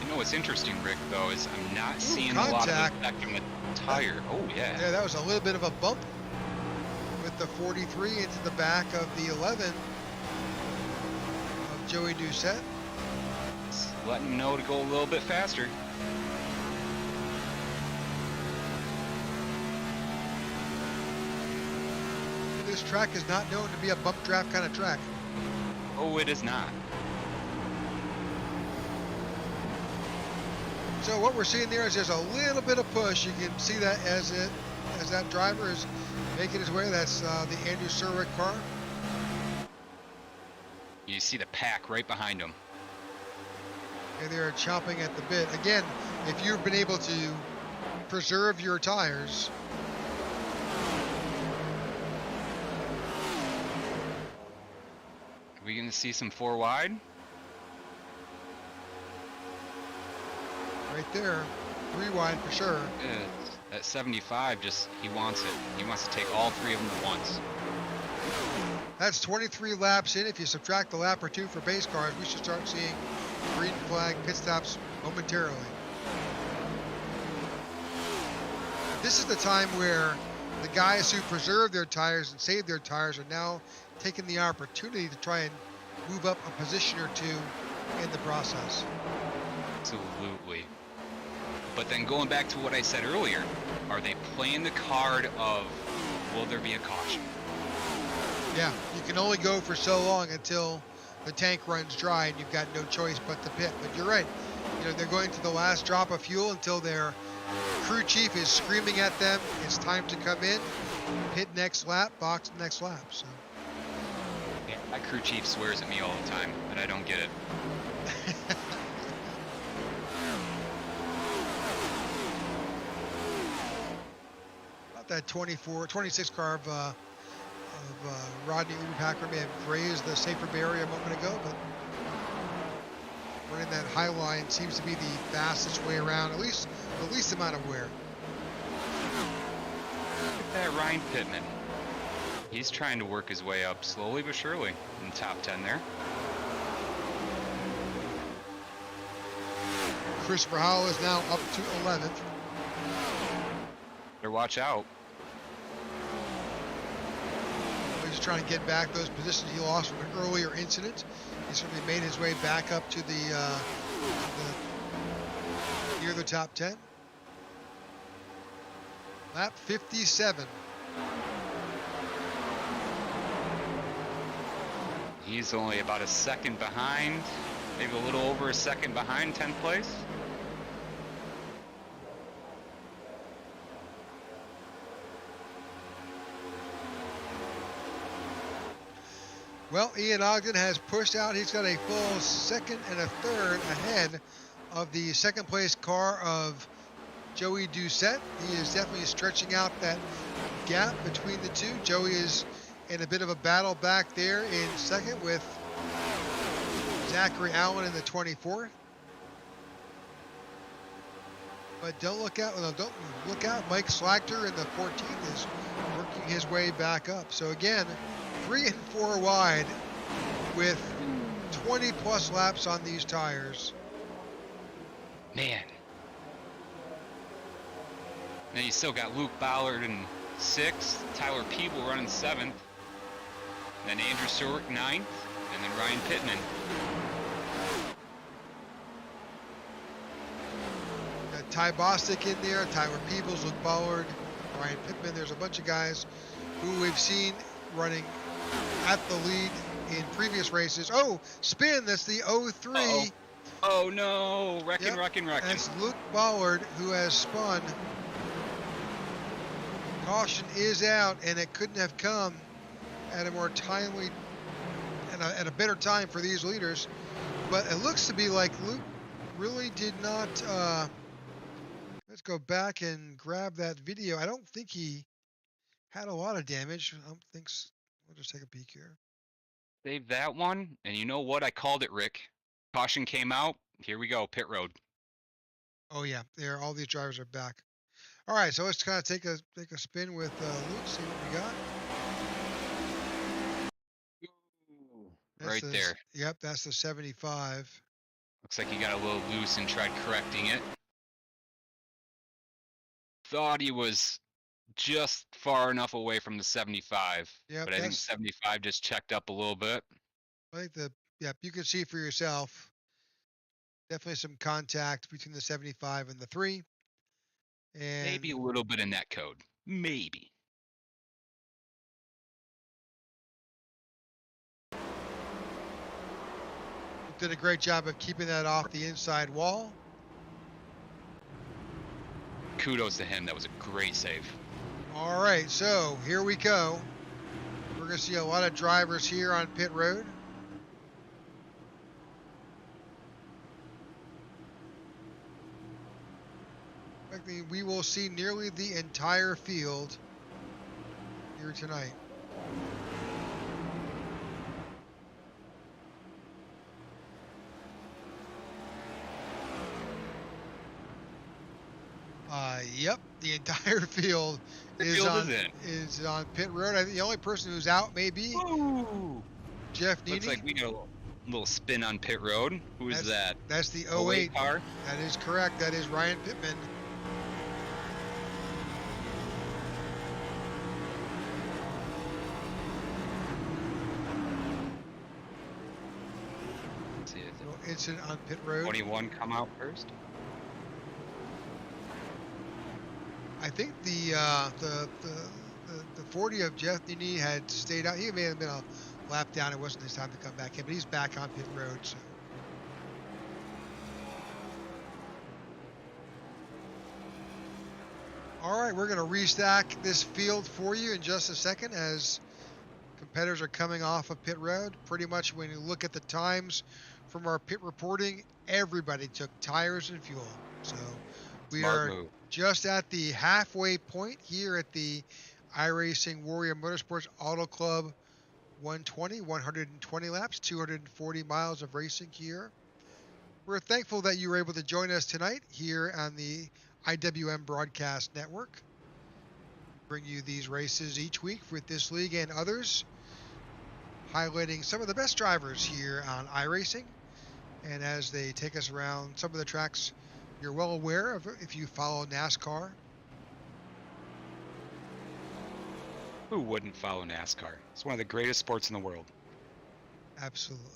You know what's interesting, Rick, though, is I'm not seeing a lot of effect on the tire. Oh, yeah. Yeah, that was a little bit of a bump with the 43 into the back of the 11 of Joey Doucette. Just letting him know to go a little bit faster. This track is not known to be a bump draft kind of track. Oh, it is not. So what we're seeing there is there's a little bit of push. You can see that as that driver is making his way. That's the Andrew Surowick car. You see the pack right behind him. And they're chomping at the bit. Again, if you've been able to preserve your tires, Are we going to see some 4 wide? right there, 3 wide for sure. Yeah, at 75, he wants it. He wants to take all 3 of them at once. That's 23 laps in. If you subtract the lap or 2 for base cars, we should start seeing green flag pit stops momentarily. This is the time where the guys who preserve their tires and save their tires are now taking the opportunity to try and move up a position or 2 in the process. Absolutely. But then going back to what I said earlier, are they playing the card of, will there be a caution? Yeah, you can only go for so long until the tank runs dry and you've got no choice but to pit. But you're right, you know, they're going to the last drop of fuel until their crew chief is screaming at them, it's time to come in, hit next lap, box next lap. So crew chief swears at me all the time, and I don't get it. About that 26 car of Rodney Uberpacker may have grazed the safer barrier a moment ago, but running that high line seems to be the fastest way around, at least the least amount of wear. Look at that Ryan Pittman. He's trying to work his way up slowly but surely in the top 10 there. Christopher Howell is now up to 11th. Better watch out. He's trying to get back those positions he lost from an earlier incident. He certainly made his way back up to the near the top 10. Lap 57. He's only about a second behind, maybe a little over a second behind 10th place. Well, Ian Ogden has pushed out. He's got a full second and a third ahead of the second place car of Joey Doucette. He is definitely stretching out that gap between the two. Joey is in a bit of a battle back there in second with Zachary Allen in the 24th. But don't look out. Mike Slagter in the 14th is working his way back up. So again, 3 and 4 wide with 20 plus laps on these tires. Man. Then you still got Luke Ballard in 6th, Tyler Peeble running 7th, then Andrew Stewart 9th, and then Ryan Pittman. Got Ty Bostic in there, Tyler Peebles, Luke Ballard, Ryan Pittman. There's a bunch of guys who we've seen running at the lead in previous races. Oh, spin, that's the 03. Uh-oh. Oh no, wrecking. That's Luke Ballard who has spun. Caution is out, and it couldn't have come at a more timely and at a better time for these leaders. But it looks to be like Luke really did not. Let's go back and grab that video. I don't think he had a lot of damage. I don't think. We'll just take a peek here. Save that one, and you know what? I called it, Rick. Caution came out. Here we go, pit road. Oh yeah, there. All these drivers are back. All right, so let's kind of take a spin with Luke, see what we got. Right there. Yep, that's the 75. Looks like he got a little loose and tried correcting it. Thought he was just far enough away from the 75. Yep, but I think 75 just checked up a little bit. I think you can see for yourself. Definitely some contact between the 75 and the 3. And maybe a little bit in that code. Maybe. Did a great job of keeping that off the inside wall. Kudos to him. That was a great save. All right, so here we go. We're going to see a lot of drivers here on pit road. We will see nearly the entire field here tonight. Yep, the entire field is on pit road. I think the only person who's out may be Jeff Needy. Looks like we got a little spin on pit road. Who is that? That's the 08 car. That is correct. That is Ryan Pittman. Let's see, is it incident on pit road. 21 come out first. I think the 40 of Jeff Needy had stayed out. He may have been a lap down. It wasn't his time to come back in, but he's back on pit road. So. All right, we're going to restack this field for you in just a second as competitors are coming off of pit road. Pretty much when you look at the times from our pit reporting, everybody took tires and fuel. So we Smart are move. just at the halfway point here at the iRacing Warrior Motorsports Auto Club 120 laps, 240 miles of racing here. We're thankful that you were able to join us tonight here on the IWM Broadcast Network. Bring you these races each week with this league and others, highlighting some of the best drivers here on iRacing. And as they take us around some of the tracks you're well aware of if you follow NASCAR. Who wouldn't follow NASCAR? It's one of the greatest sports in the world. Absolutely.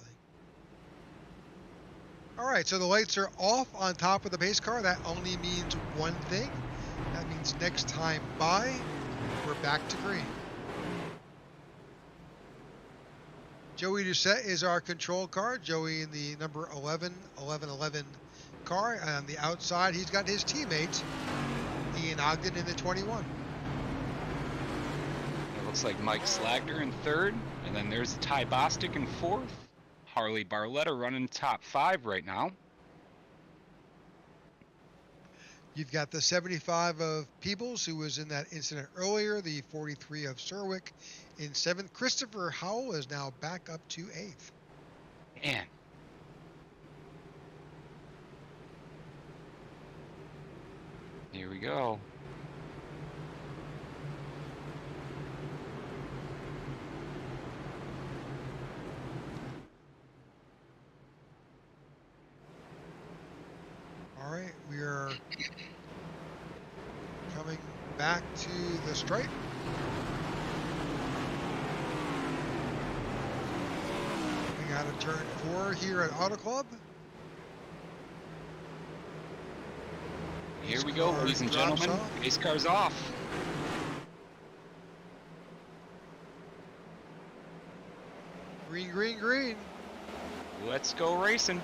All right, so the lights are off on top of the pace car. That only means one thing. That means next time by, we're back to green. Joey Doucette is our control car. Joey in the number 11 car. On the outside, he's got his teammate, Ian Ogden, in the 21. It looks like Mike Slagner in third, and then there's Ty Bostic in fourth. Harley Barletta running top 5 right now. You've got the 75 of Peebles, who was in that incident earlier, the 43 of Serwick in 7th. Christopher Howell is now back up to 8th. Man. Here we go. All right, we are coming back to the stripe. We got a turn 4 here at Auto Club. Here we go, ladies and gentlemen. Pace car's off. Green, green, green. Let's go racing.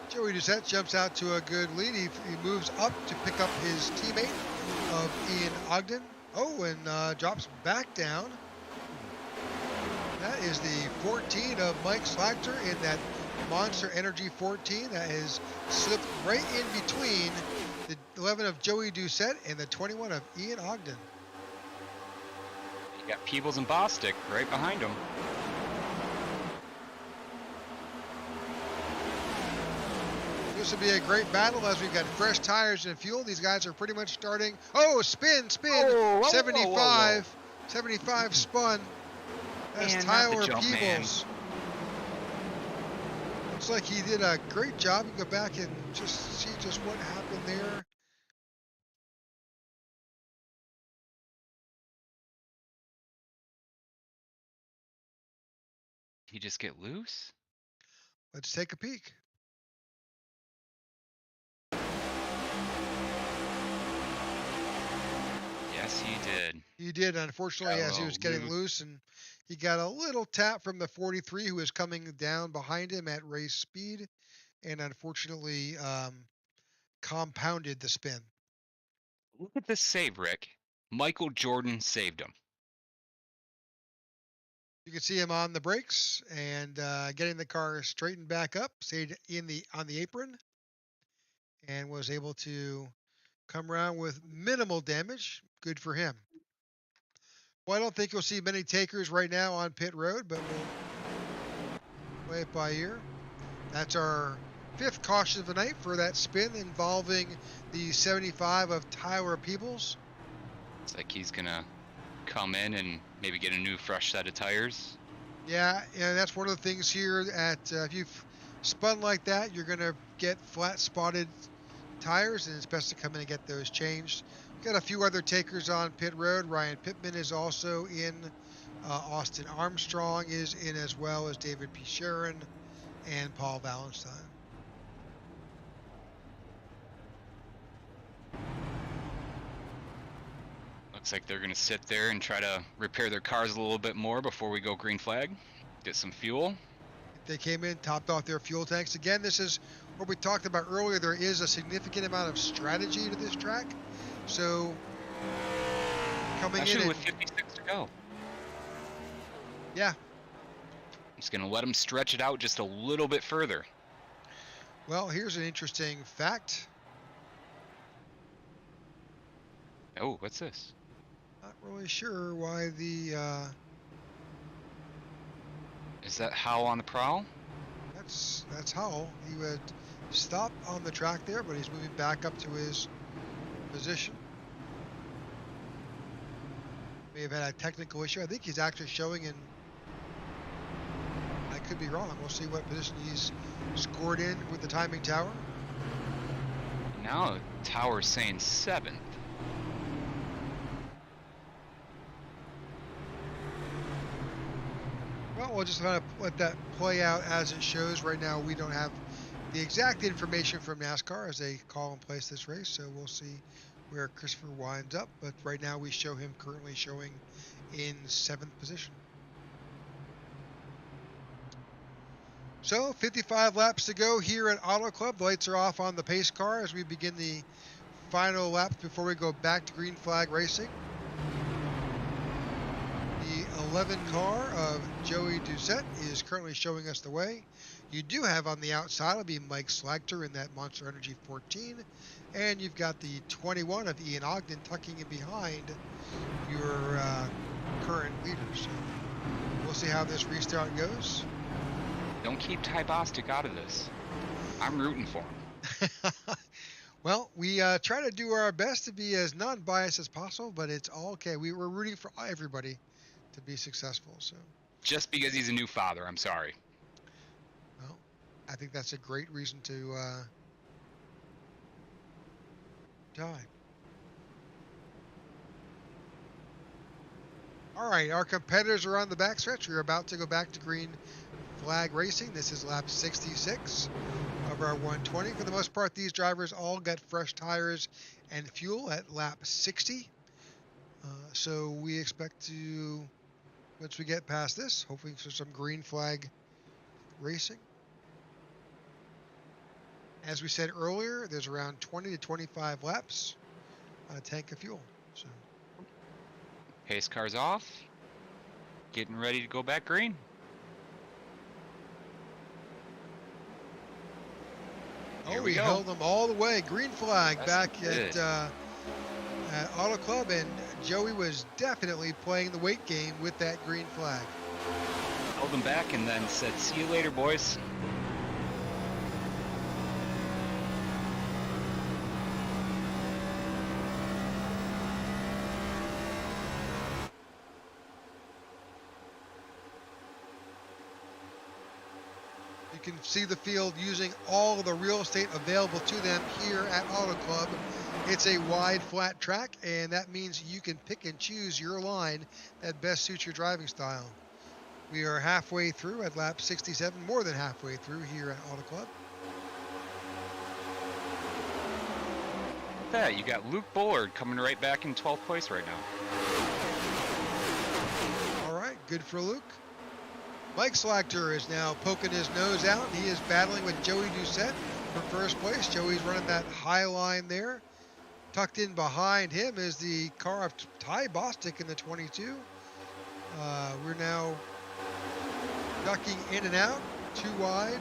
Joey Doucette jumps out to a good lead. He moves up to pick up his teammate of Ian Ogden. Oh, and drops back down. That is the 14 of Mike Slagter in that Monster Energy 14 that has slipped right in between the 11 of Joey Doucette and the 21 of Ian Ogden. You got Peebles and Bostic right behind him. This will be a great battle as we've got fresh tires and fuel. These guys are pretty much starting. Oh, spin. Whoa, 75. 75 spun. That's Man, Tyler jump, Peebles. Looks like he did a great job. You can go back and just see just what happened there. Did he just get loose? Let's take a peek. Yes, he did. He did, unfortunately, as he was getting loose, and he got a little tap from the 43 who was coming down behind him at race speed, and unfortunately compounded the spin. Look at this save, Rick. Michael Jordan saved him. You can see him on the brakes and getting the car straightened back up, stayed on the apron, and was able to come around with minimal damage. Good for him. Well, I don't think you'll see many takers right now on pit road, but we'll play it by ear. That's our 5th caution of the night for that spin involving the 75 of Tyler Peebles. It's like he's gonna come in and maybe get a new fresh set of tires. Yeah, and that's one of the things here at if you've spun like that, you're gonna get flat spotted tires, and it's best to come in and get those changed. Got a few other takers on pit road. Ryan Pittman is also in. Austin Armstrong is in, as well as David P. Sharon and Paul Valentine. Looks like they're going to sit there and try to repair their cars a little bit more before we go green flag. Get some fuel. They came in, topped off their fuel tanks. Again, this is what we talked about earlier. There is a significant amount of strategy to this track. So coming in. Especially with 56 to go. Yeah. Just going to let him stretch it out just a little bit further. Well, here's an interesting fact. Oh, what's this? Not really sure why the. Is that Howe on the prowl? That's Howell. He would stop on the track there, but he's moving back up to his position. May have had a technical issue. I think he's actually showing in. I could be wrong. We'll see what position he's scored in with the timing tower. Now tower's saying 7th. Well, we'll just kind of let that play out as it shows. Right now, we don't have the exact information from NASCAR as they call and place this race, so we'll see where Christopher winds up. But right now, we show him currently showing in 7th position. So 55 laps to go here at Auto Club. The lights are off on the pace car as we begin the final laps before we go back to green flag racing. The 11 car of Joey Doucette is currently showing us the way. You do have on the outside, it'll be Mike Slagter in that Monster Energy 14. And you've got the 21 of Ian Ogden tucking in behind your current leader. So we'll see how this restart goes. Don't keep Ty Bostic out of this. I'm rooting for him. Well, we try to do our best to be as non-biased as possible, but it's all okay. We're rooting for everybody to be successful. So Just because he's a new father, I'm sorry. well, I think that's a great reason to die. All right, our competitors are on the backstretch. We're about to go back to green flag racing. This is lap 66 of our 120. For the most part, these drivers all got fresh tires and fuel at lap 60. So we expect to, once we get past this, hopefully for some green flag racing. As we said earlier, there's around 20 to 25 laps on a tank of fuel. So Pace car's off. Getting ready to go back green. Here we go. Held them all the way. Green flag That's back good. at Auto Club, and Joey was definitely playing the weight game with that green flag. Held them back and then said, "See you later, boys." You can see the field using all of the real estate available to them here at Auto Club. It's a wide, flat track, and that means you can pick and choose your line that best suits your driving style. We are halfway through at lap 67, more than halfway through here at Auto Club. Look at that. You got Luke Bullard coming right back in 12th place right now. All right, good for Luke. Mike Slagter is now poking his nose out. He is battling with Joey Doucette for first place. Joey's running that high line there. Tucked in behind him is the car of Ty Bostic in the 22. We're now ducking in and out, too wide.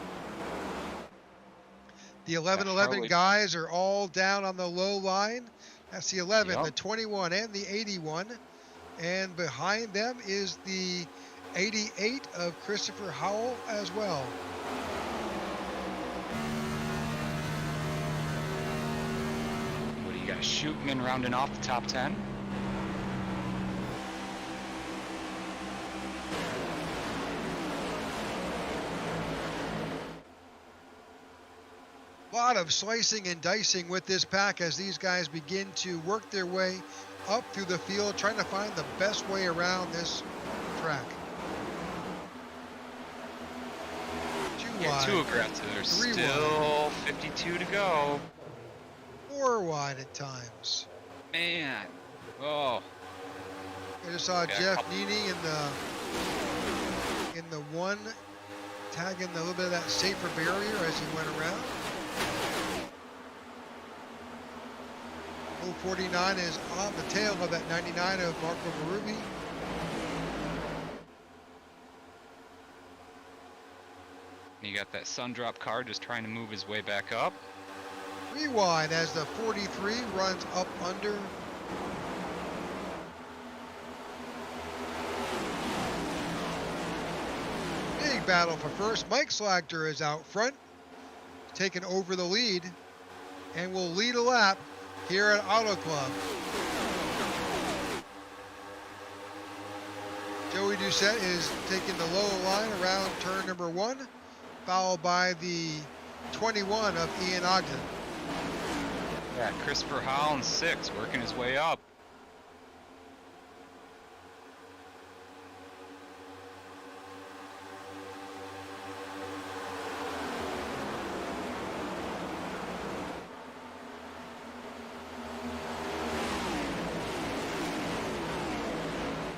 The 11-11 guys are all down on the low line. That's the 11, Yep. the 21, and the 81. And behind them is the 88 of Christopher Howell as well. What do you got? Shootman rounding off the top 10. A lot of slicing and dicing with this pack as these guys begin to work their way up through the field, trying to find the best way around this track. Yeah, Wide, too aggressive. There's 3 still 52 to go. 4 wide at times. Man. Oh. I just saw Yeah, Jeff couple- Neeney in the one, tagging a little bit of that safer barrier as he went around. 049 is on the tail of that 99 of Marco Marubi. You got that Sundrop car just trying to move his way back up. Rewind as the 43 runs up under. Big battle for first. Mike Slagter is out front, taking over the lead, and will lead a lap here at Auto Club. Joey Doucette is taking the low line around turn number 1, followed by the 21 of Ian Ogden. Yeah, Christopher Howell in 6, working his way up.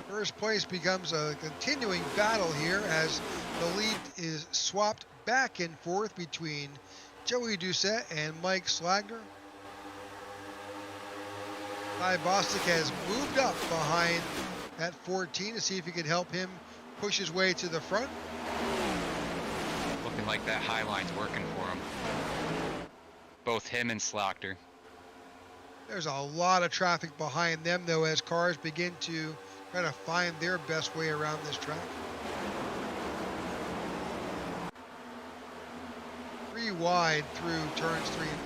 First place becomes a continuing battle here as the lead is swapped back and forth between Joey Doucette and Mike Slagner. Ty Bostic has moved up behind that 14 to see if he can help him push his way to the front. Looking like that high line's working for him. Both him and Slagter. There's a lot of traffic behind them though as cars begin to try to find their best way around this track. 3 wide through turns 3 and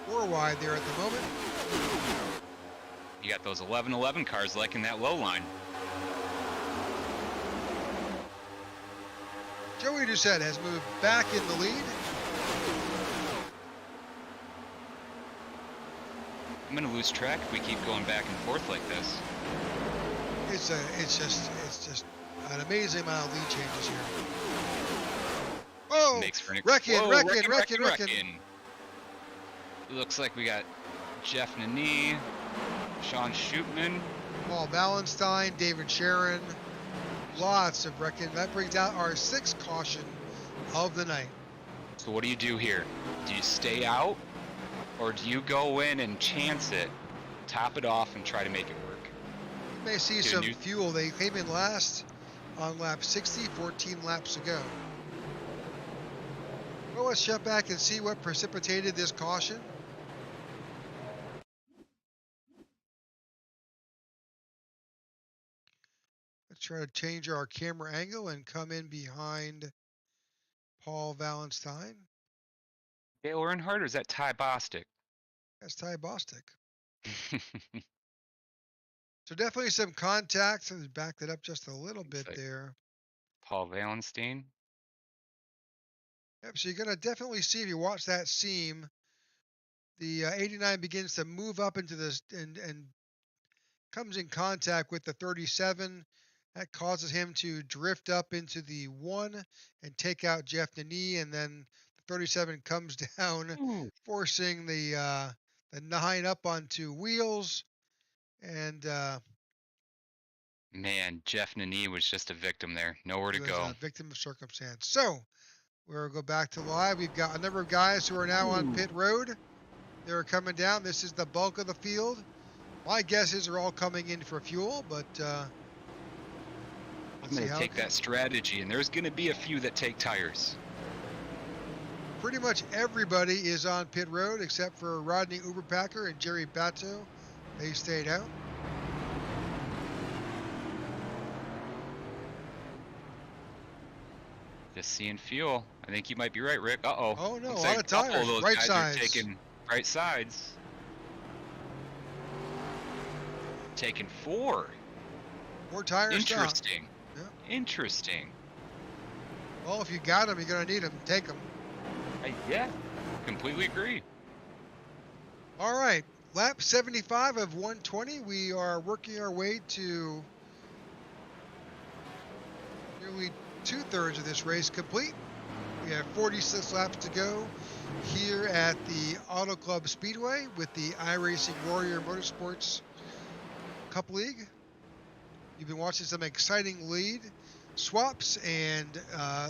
4. 4 wide there at the moment. You got those 11-11 cars liking that low line. Joey Doucette has moved back in the lead. I'm gonna lose track if we keep going back and forth like this. It's just an amazing amount of lead changes here. Oh, Makes for an wrecking. It looks like we got Jeff Nani, Sean Shootman, Paul Valentine, David Sharon, lots of wrecking. That brings out our 6th caution of the night. So what do you do here? Do you stay out? Or do you go in and chance it, top it off, and try to make it work? You may see some fuel. They came in last on lap 60, 14 laps ago. Well, let's jump back and see what precipitated this caution. Let's try to change our camera angle and come in behind Paul Valentine. Dale Earnhardt, or is that Ty Bostic? That's Ty Bostic. So definitely some contact. Let's back that up just a little bit like there. Paul Valenstein. Yep, so you're going to definitely see if you watch that seam, the 89 begins to move up into this and comes in contact with the 37. That causes him to drift up into the 1 and take out Jeff Nani, and then the 37 comes down, forcing the 9 up onto wheels. And man, Jeff Nani was just a victim there. Nowhere to go. A victim of circumstance. So we'll go back to live. We've got a number of guys who are now on pit road. They're coming down. This is the bulk of the field. My guess is they're all coming in for fuel, but I'm going to take that strategy, and there's going to be a few that take tires. Pretty much everybody is on pit road except for Rodney Uberpacker and Jerry Bato. They stayed out. Just seeing fuel. I think you might be right, Rick. Uh-oh. Oh, no, Looks a lot like of tires. Of those right guys sides. are taking right sides. Taking 4. 4 tires. Interesting. Yeah. Interesting. Well, if you got them, you're going to need them. Take them. Yeah, completely agree. All right. Lap 75 of 120. We are working our way to nearly 2/3 of this race complete. We have 46 laps to go here at the Auto Club Speedway with the iRacing Warrior Motorsportz Cup League. You've been watching some exciting lead swaps and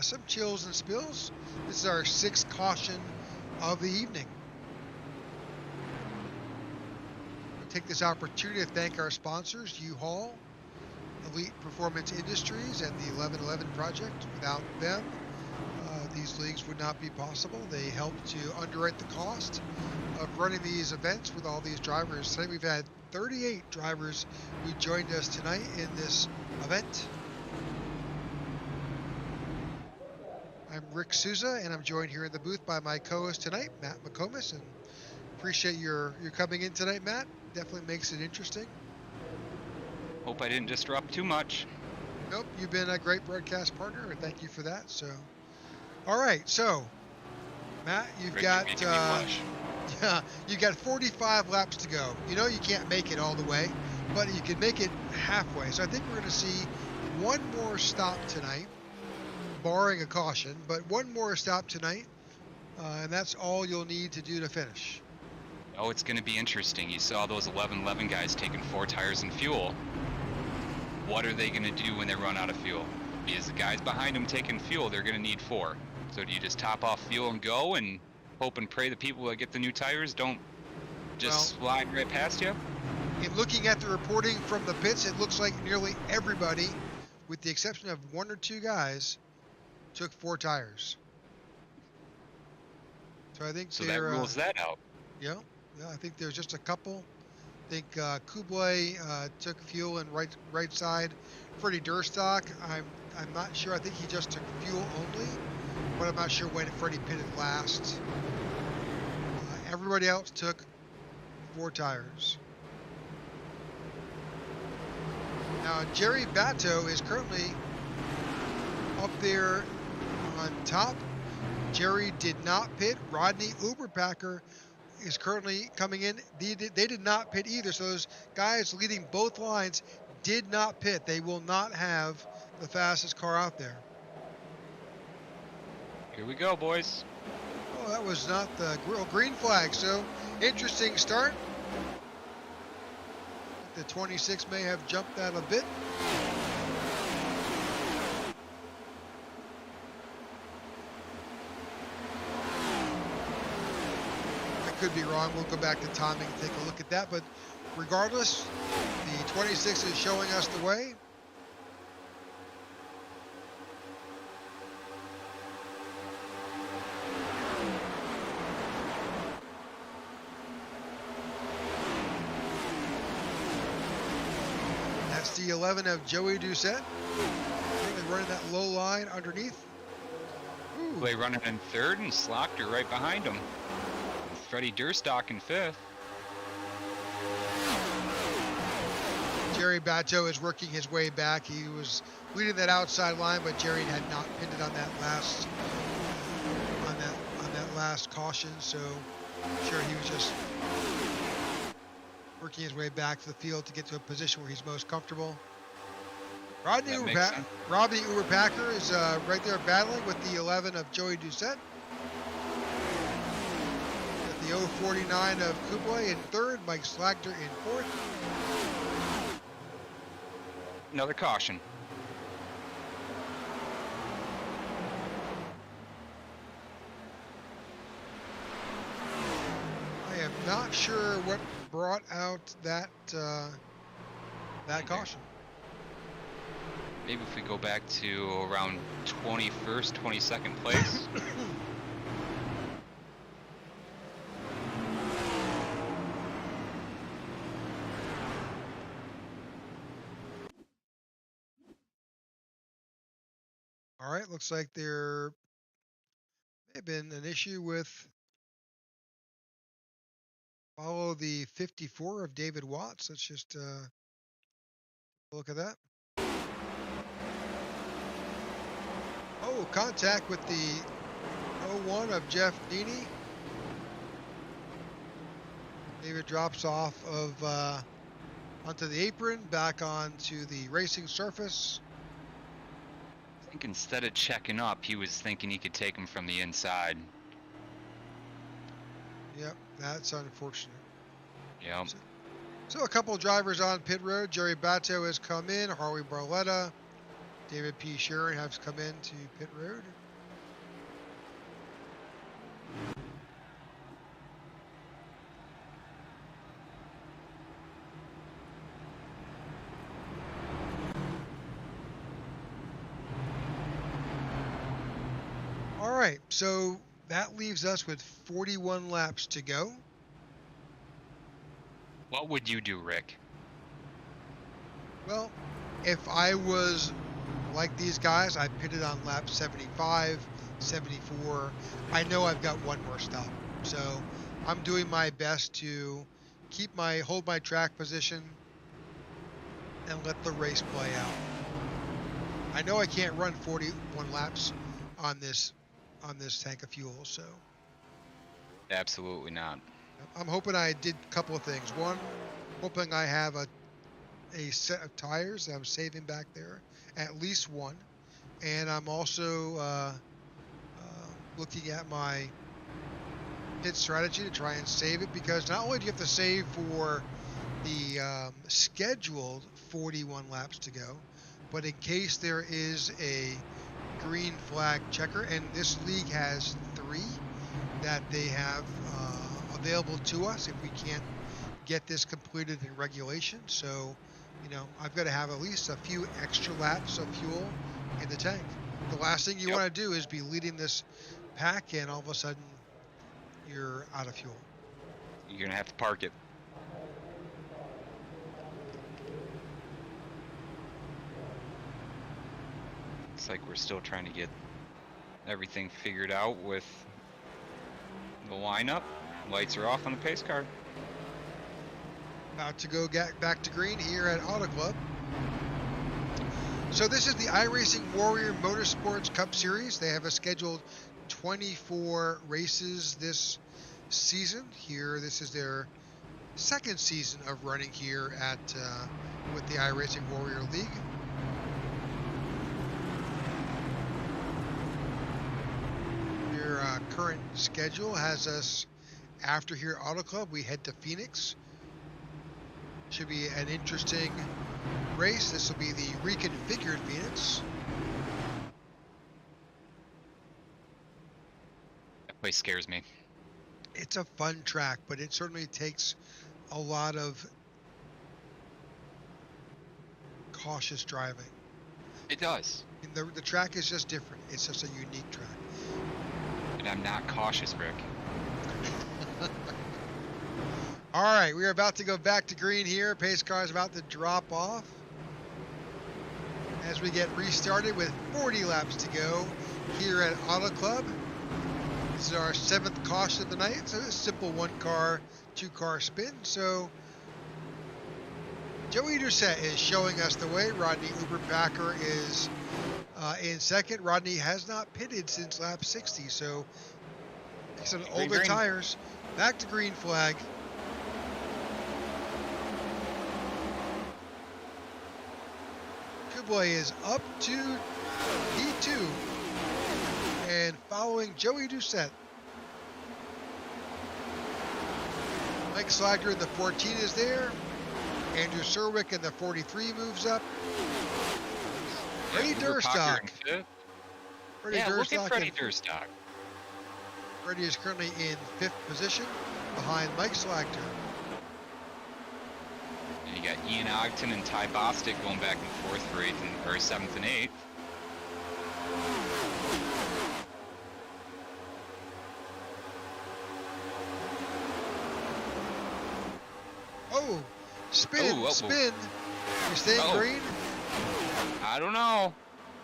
some chills and spills. This is our 6th caution of the evening. take this opportunity to thank our sponsors, U-Haul, Elite Performance Industries, and the 1111 Project. Without them, these leagues would not be possible. They help to underwrite the cost of running these events with all these drivers. Today we've had 38 drivers who joined us tonight in this event. I'm Rick Souza, and I'm joined here in the booth by my co-host tonight, Matt McComas, and appreciate your coming in tonight, Matt. Definitely makes it interesting. Hope I didn't disrupt too much. Nope, you've been a great broadcast partner, and thank you for that. So, all right, so Matt, you've got you got 45 laps to go. You know you can't make it all the way, but you can make it halfway. So I think we're going to see one more stop tonight, barring a caution, but one more stop tonight, and that's all you'll need to do to finish. Oh, it's going to be interesting. You saw those 1111 guys taking 4 tires and fuel. What are they going to do when they run out of fuel? Because the guys behind them taking fuel, they're going to need 4. So do you just top off fuel and go and hope and pray the people that get the new tires don't just slide right past you? In looking at the reporting from the pits, it looks like nearly everybody, with the exception of 1 or 2 guys, took 4 tires. So I think that rules that out. Yeah, I think there's just a couple. I think Kublai took fuel in right side. Freddie Durstock, I'm not sure. I think he just took fuel only, but I'm not sure when Freddie pitted last. Everybody else took 4 tires. Now Jerry Batto is currently up there on top. Jerry did not pit. Rodney Uberpacker is currently coming in. They did not pit either. So those guys leading both lines did not pit. They will not have the fastest car out there. Here we go, boys. Oh, that was not the green flag. So interesting start. The 26 may have jumped that a bit. Could be wrong. We'll go back to timing and take a look at that. But regardless, the 26 is showing us the way. That's the 11 of Joey Doucette. Running that low line underneath. Play running in 3rd and Slaughter right behind him. Freddie Durstock in 5th. Jerry Batto is working his way back. He was leading that outside line, but Jerry had not pitted on that last caution. So I'm sure he was just working his way back to the field to get to a position where he's most comfortable. Rodney Uberpacker is right there battling with the 11 of Joey Doucette. The 049 of Kublai in 3rd, Mike Slagter in 4th. Another caution. I am not sure what brought out that caution. Maybe if we go back to around 21st, 22nd place. All right, looks like there may have been an issue with follow the 54 of David Watts. Let's just look at that. Oh, contact with the 01 of Jeff Deeney. David drops off of onto the apron, back onto the racing surface. I think instead of checking up, he was thinking he could take him from the inside. Yep, that's unfortunate. Yep. So a couple of drivers on pit road. Jerry Batto has come in. Harley Barletta, David P. Sharon has come in to pit road. right, so that leaves us with 41 laps to go. What would you do, Rick? Well, if I was like these guys, I pitted on lap 75, 74. I know I've got one more stop. So I'm doing my best to hold my track position and let the race play out. I know I can't run 41 laps on this tank of fuel, so Absolutely not. I'm hoping I did a couple of things. One, hoping I have a set of tires that I'm saving back there, at least one. And I'm also looking at my pit strategy to try and save it, because not only do you have to save for the scheduled 41 laps to go, but in case there is a green flag checker, and this league has 3 that they have available to us if we can't get this completed in regulation. So, I've got to have at least a few extra laps of fuel in the tank. The last thing you Yep. want to do is be leading this pack and all of a sudden you're out of fuel. You're going to have to park it. Looks like we're still trying to get everything figured out with the lineup. Lights are off on the pace car. About to go back to green here at Auto Club. So this is the iRacing Warrior Motorsportz Cup Series. They have a scheduled 24 races this season here. This is their second season of running here at with the iRacing Warrior League. Their current schedule has us, after here at Auto Club, we head to Phoenix. Should be an interesting race. This will be the reconfigured Phoenix. That place scares me. It's a fun track, but it certainly takes a lot of cautious driving. It does. And the track is just different. It's just a unique track. And I'm not cautious, Rick. All right, we are about to go back to green here. Pace car is about to drop off as we get restarted with 40 laps to go here at Auto Club. This is our 7th caution of the night. It's a simple 1-car, 2-car spin. So Joey Doucette is showing us the way. Rodney Uberpacker is in second. Rodney has not pitted since lap 60, so he's on older green. tires. Back to green flag. Kublai is up to P2 and following Joey Doucette. Mike Slagger in the 14 is there. Andrew Serwick in the 43 moves up. Freddie Durstock. Look at Freddie Durstock. Freddie is currently in 5th position behind Mike Slagger. And you got Ian Ogden and Ty Bostic going back and forth for 7th and 8th. Oh, spin. You're staying green? I don't know.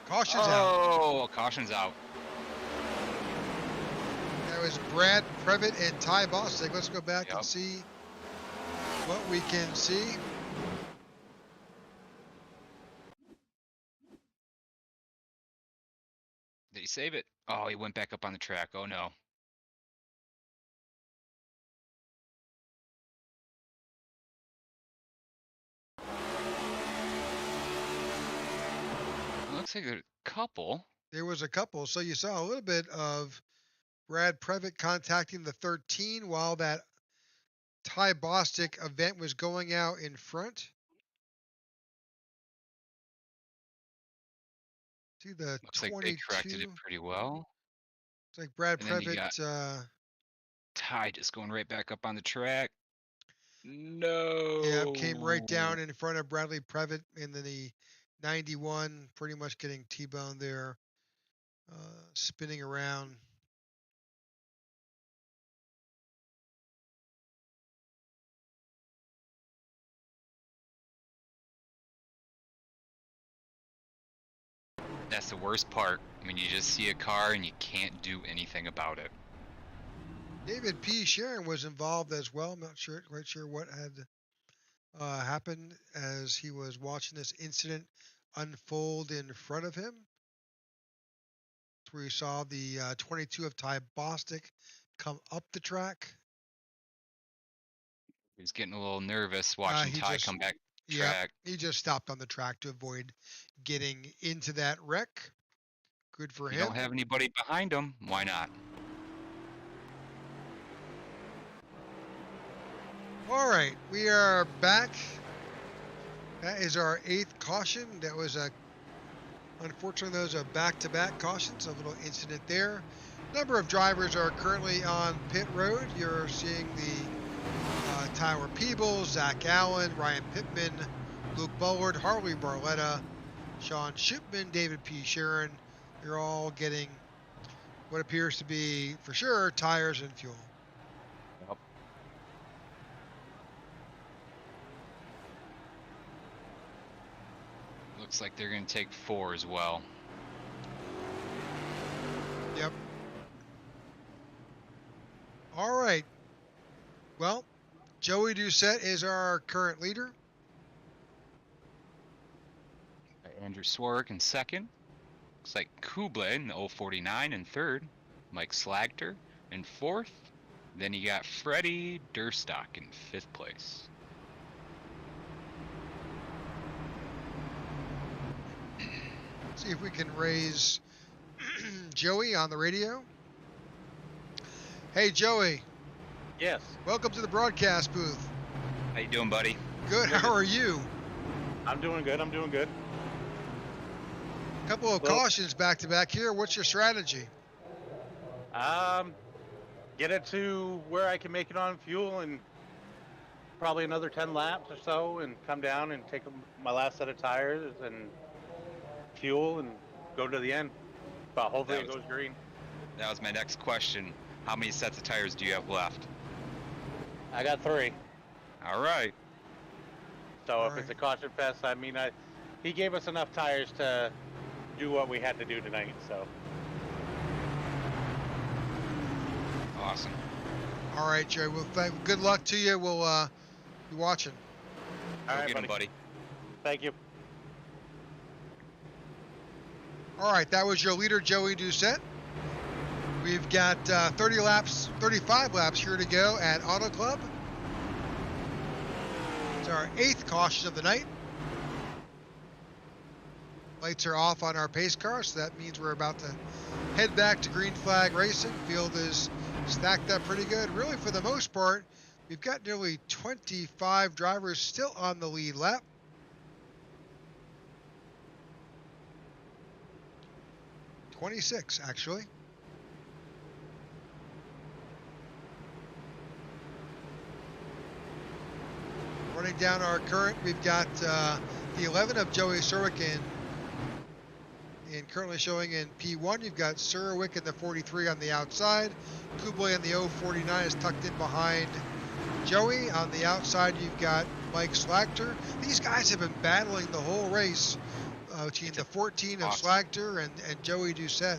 Caution's out. Oh, caution's out. That was Brad Previtt and Ty Bostic. Let's go back and see what we can see. Did he save it? Oh, he went back up on the track. Oh, no. Looks like there's a couple. There was a couple. So you saw a little bit of Brad Previtt contacting the 13 while that Ty Bostic event was going out in front. See the Looks 22. like they corrected it pretty well. It's like Brad And then you Previtt. got Ty just going right back up on the track. No. Yeah, came right down in front of Bradley Previtt in the 91, pretty much getting T-boned there, spinning around. That's the worst part. When you just see a car and you can't do anything about it. David P. Sharon was involved as well. I'm not quite sure what had happened as he was watching this incident unfold in front of him. That's where he saw the 22 of Ty Bostic come up the track. He was getting a little nervous watching Ty come back track. He just stopped on the track to avoid getting into that wreck. Good for him. You don't have anybody behind him. Why not? All right, we are back. That is our 8th caution. That was unfortunately, those are back-to-back cautions. A little incident there. Number of drivers are currently on pit road. You're seeing the Tyler Peebles, Zach Allen, Ryan Pittman, Luke Bullard, Harley Barletta, Sean Shipman, David P. Sharon. They're all getting what appears to be, for sure, tires and fuel. Yep. Looks like they're going to take 4 as well. Yep. All right. Well, Joey Doucette is our current leader. Andrew Swark in second. Looks like Kubla in the 049 in third. Mike Slagter in fourth. Then you got Freddie Durstock in 5th place. See if we can raise Joey on the radio. Hey, Joey. Yes. Welcome to the broadcast booth. How you doing, buddy? Good. How are you? I'm doing good. I'm doing good. Couple of cautions back to back here. What's your strategy? Get it to where I can make it on fuel and probably another 10 laps or so, and come down and take my last set of tires and fuel and go to the end. But hopefully it goes green. That was my next question. How many sets of tires do you have left? I got 3. All right. So if it's a caution fest, I mean, he gave us enough tires to do what we had to do tonight. So. Awesome. All right, Joey. Well, good luck to you. We'll be watching. All right, get him, buddy. Thank you. All right, that was your leader, Joey Doucette. We've got 35 laps here to go at Auto Club. It's our 8th caution of the night. Lights are off on our pace car, so that means we're about to head back to green flag racing. Field is stacked up pretty good. Really, for the most part, we've got nearly 25 drivers still on the lead lap. '26, actually. Running down our current, we've got the 11 of Joey Surwick and currently showing in P1. You've got Surwick in the 43 on the outside. Kubla in the 049 is tucked in behind Joey. On the outside, you've got Mike Slagter. These guys have been battling the whole race between the 14 of Slagter and Joey Doucette.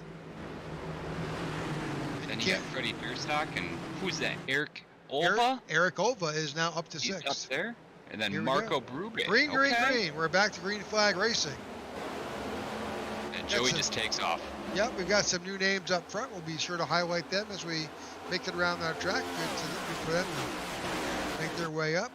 Then you got Freddie Durstock, and who's that? Eric Olva? Eric Olva is now up to He's 6th. up there. And then Marco Brube. Green. We're back to green flag racing. And Joey just takes off. Yep, we've got some new names up front. We'll be sure to highlight them as we make it around our track. Good for them to make their way up.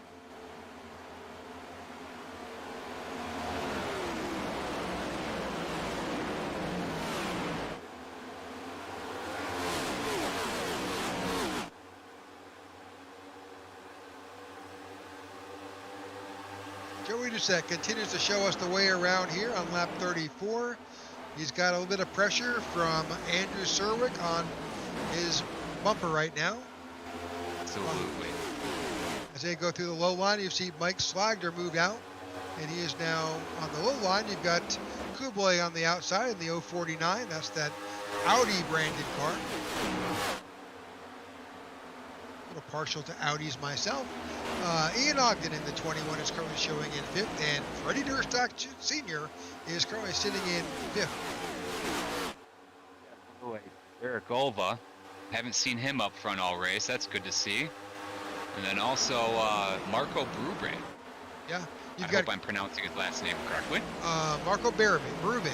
Joey Doucette continues to show us the way around here on lap 34. He's got a little bit of pressure from Andrew Surwick on his bumper right now. Absolutely. As they go through the low line, you see Mike Slagter move out, and he is now on the low line. You've got Kubla on the outside in the 049. That's that Audi branded car. A little partial to Audis myself. Ian Ogden in the 21 is currently showing in 5th, and Freddie Durstock Sr. is currently sitting in 5th. Eric Olva, haven't seen him up front all race. That's good to see. And then also Marco Brubre. Yeah, I hope I'm pronouncing his last name correctly. Marco Berube.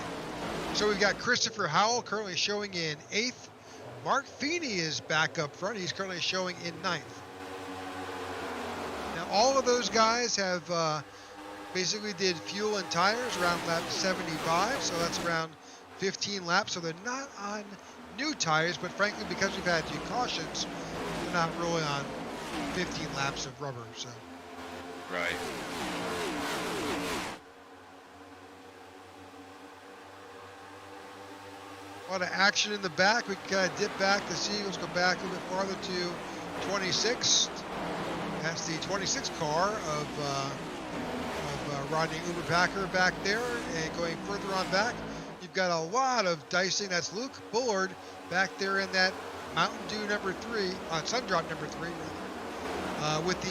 So we've got Christopher Howell currently showing in 8th. Mark Feeney is back up front. He's currently showing in 9th. Now, all of those guys have basically did fuel and tires around lap 75, so that's around 15 laps. So they're not on new tires, but frankly, because we've had 2 cautions, they're not really on 15 laps of rubber. So. Right. A lot of action in the back. We kind of dip back to see. Let's go back a little bit farther to 26. That's the 26 car of Rodney Uberpacker back there. And going further on back, you've got a lot of dicing. That's Luke Bullard back there in that Mountain Dew number 3, Sundrop number 3, with the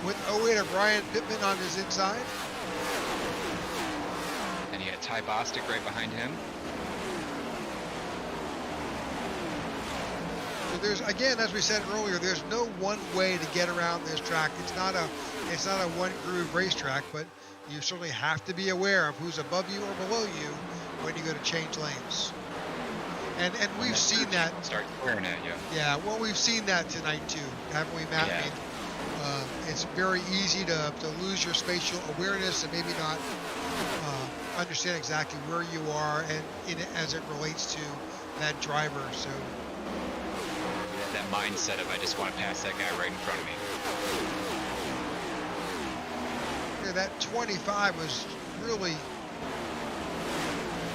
with 08 of Brian Pittman on his inside. And you got Ty Bostic right behind him. So there's, again, as we said earlier, there's no one way to get around this track. It's not a one groove racetrack, but you certainly have to be aware of who's above you or below you when you go to change lanes. And we've seen that. Start swearing at you. Yeah, well, we've seen that tonight too, haven't we, Matt? Yeah. I mean, it's very easy to lose your spatial awareness and maybe not understand exactly where you are and as it relates to that driver. So. That mindset of I just want to pass that guy right in front of me. Yeah, that 25 was really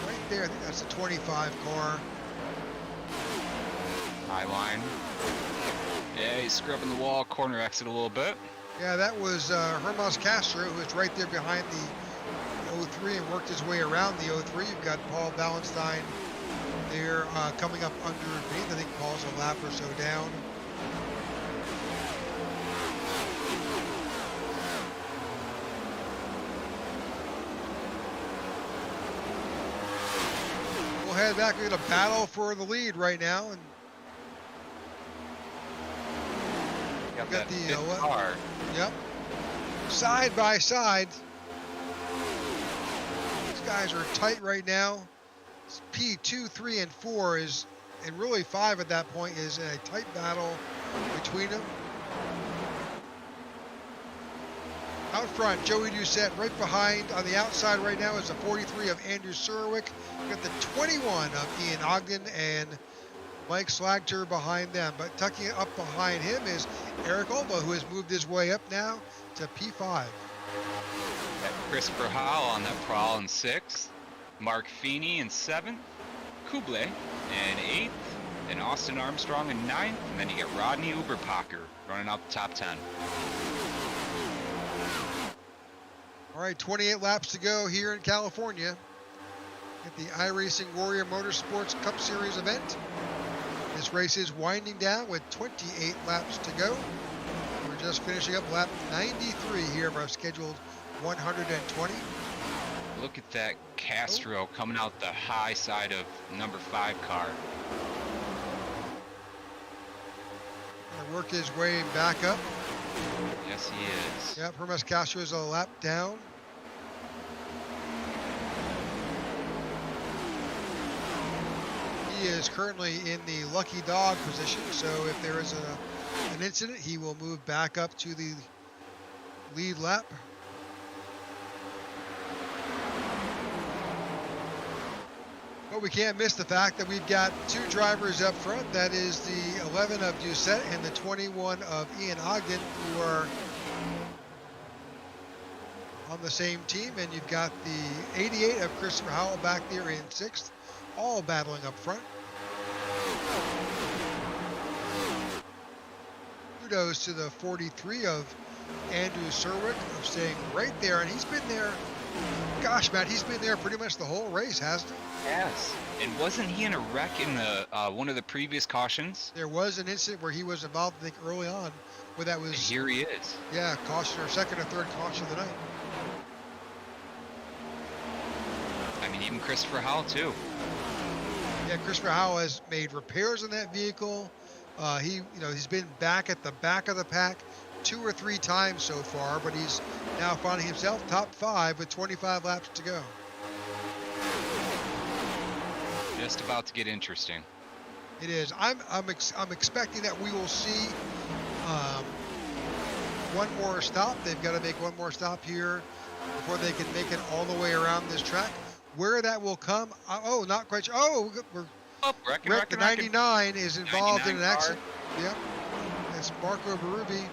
right there. I think that's a 25 car. High line. Yeah, he's scrubbing the wall, corner exit a little bit. Yeah, that was Hermas Castro, who was right there behind the 03 and worked his way around the 03. You've got Paul Ballenstein there coming up underneath. I think Paul's a lap or so down. We'll head back. We're going to battle for the lead right now. And got the car. Yep. Side by side. These guys are tight right now. P2, 3, and 4 is, and really 5 at that point, is a tight battle between them. Out front, Joey Doucette right behind. On the outside right now is the 43 of Andrew Surwick. We've got the 21 of Ian Ogden and Mike Slagter behind them. But tucking up behind him is Eric Olva, who has moved his way up now to P5. Got Christopher Howell on that prowl in 6th. Mark Feeney in 7th, Kuble in 8th, and Austin Armstrong in 9th, and then you get Rodney Uberpacker running out the top 10. All right, 28 laps to go here in California at the iRacing Warrior Motorsports Cup Series event. This race is winding down with 28 laps to go. We're just finishing up lap 93 here of our scheduled 120. Look at that Castro coming out the high side of number 5 car. Gonna work his way back up. Yes, he is. Yep, Hermes Castro is a lap down. He is currently in the lucky dog position, so if there is an incident, he will move back up to the lead lap. But we can't miss the fact that we've got 2 drivers up front. That is the 11 of Doucette and the 21 of Ian Ogden, who are on the same team. And you've got the 88 of Christopher Howell back there in 6th, all battling up front. Kudos to the 43 of Andrew Surwick of staying right there. And he's been there, gosh, Matt, he's been there pretty much the whole race, hasn't he? Yes. And wasn't he in a wreck in the one of the previous cautions? There was an incident where he was involved, I think, early on, Well, that And was, here he is. yeah, caution or second or third caution of the night. I mean, even Christopher Howell too. Yeah, Christopher Howell has made repairs on that vehicle. He's been back at the back of the pack 2 or 3 times so far, but he's now finding himself top 5 with 25 laps to go. Just about to get interesting. It is. I'm expecting that we will see one more stop. They've got to make one more stop here before they can make it all the way around this track. Where that will come, not quite sure. Oh, we're Rick, the 99 is involved in an 99 accident. Yep. It's Marco Berube.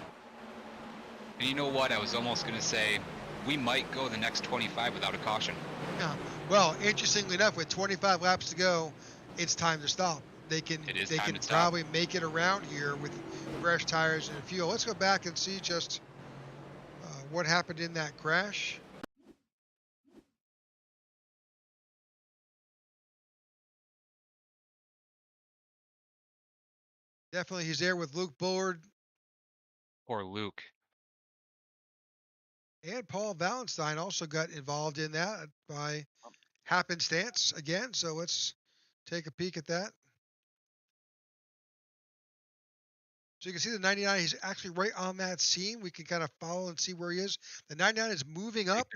And you know what? I was almost going to say we might go the next 25 without a caution. Yeah. Well, interestingly enough, with 25 laps to go, it's time to stop. They can probably make it around here with fresh tires and fuel. Let's go back and see just what happened in that crash. Definitely, he's there with Luke Bullard. Poor Luke. And Paul Valenstein also got involved in that by happenstance again. So let's take a peek at that. So you can see the 99, he's actually right on that scene. We can kind of follow and see where he is. The 99 is moving up,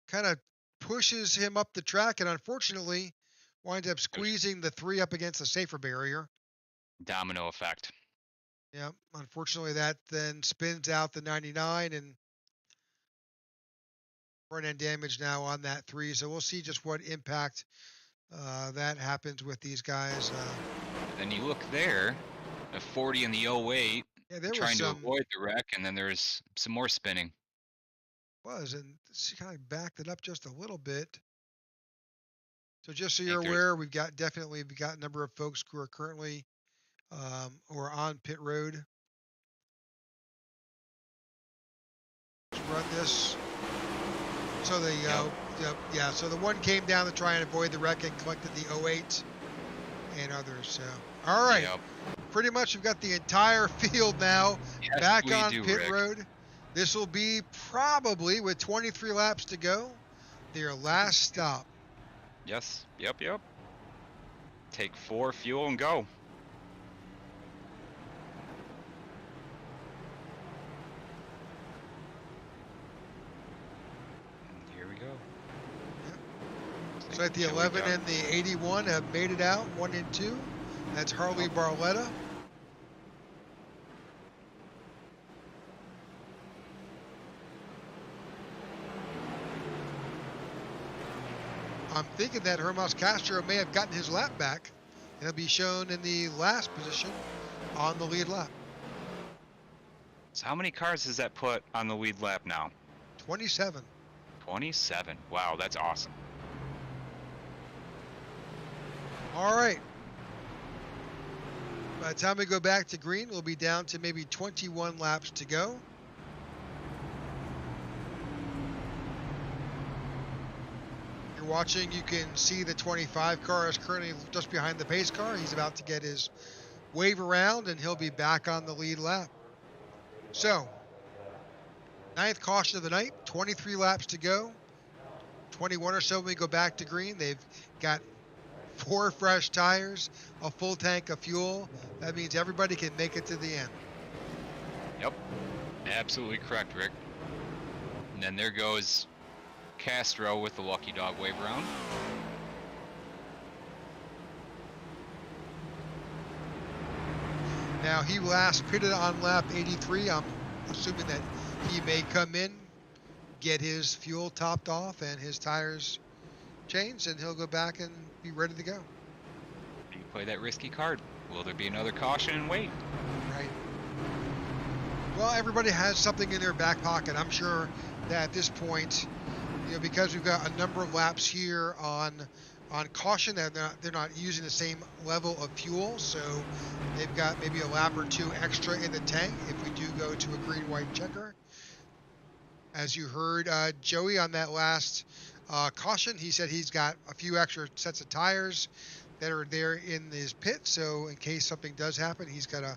kind of pushes him up the track, and unfortunately winds up squeezing the 3 up against the safer barrier. Domino effect. Yeah, unfortunately that then spins out the 99 and front end damage now on that 3. So we'll see just what impact that happens with these guys. Then you look there, a 40 in the 08, trying to avoid the wreck, and then there's some more spinning. And she kind of backed it up just a little bit. So just so you're aware, we've got a number of folks who are currently or on pit road. Let's run this. So so the one came down to try and avoid the wreck and collected the 08 and others. So all right, pretty much we've got the entire field now back on pit road. This will be probably, with 23 laps to go, their last stop. Yes. Yep. Take 4, fuel, and go. And here we go. Yep. So at the 11 and the 81 have made it out, 1 and 2. That's Harley Barletta. I'm thinking that Hermas Castro may have gotten his lap back. He'll be shown in the last position on the lead lap. So how many cars does that put on the lead lap now? 27. 27. Wow, that's awesome. All right. By the time we go back to green, we'll be down to maybe 21 laps to go. Watching, you can see the 25 car is currently just behind the pace car. He's about to get his wave around and he'll be back on the lead lap. So 9th caution of the night, 23 laps to go, 21 or so when we go back to green. They've got 4 fresh tires, a full tank of fuel. That means everybody can make it to the end. Yep, absolutely correct, Rick. And then there goes Castro with the lucky dog wave round. Now he last pitted on lap 83. I'm assuming that he may come in, get his fuel topped off and his tires changed, and he'll go back and be ready to go. You play that risky card. Will there be another caution and wait? Right. Well, everybody has something in their back pocket. I'm sure that at this point, because we've got a number of laps here on caution, that they're not using the same level of fuel, so they've got maybe a lap or 2 extra in the tank if we do go to a green-white checker. As you heard Joey on that last caution, he said he's got a few extra sets of tires. that are there in his pit. So in case something does happen, he's got a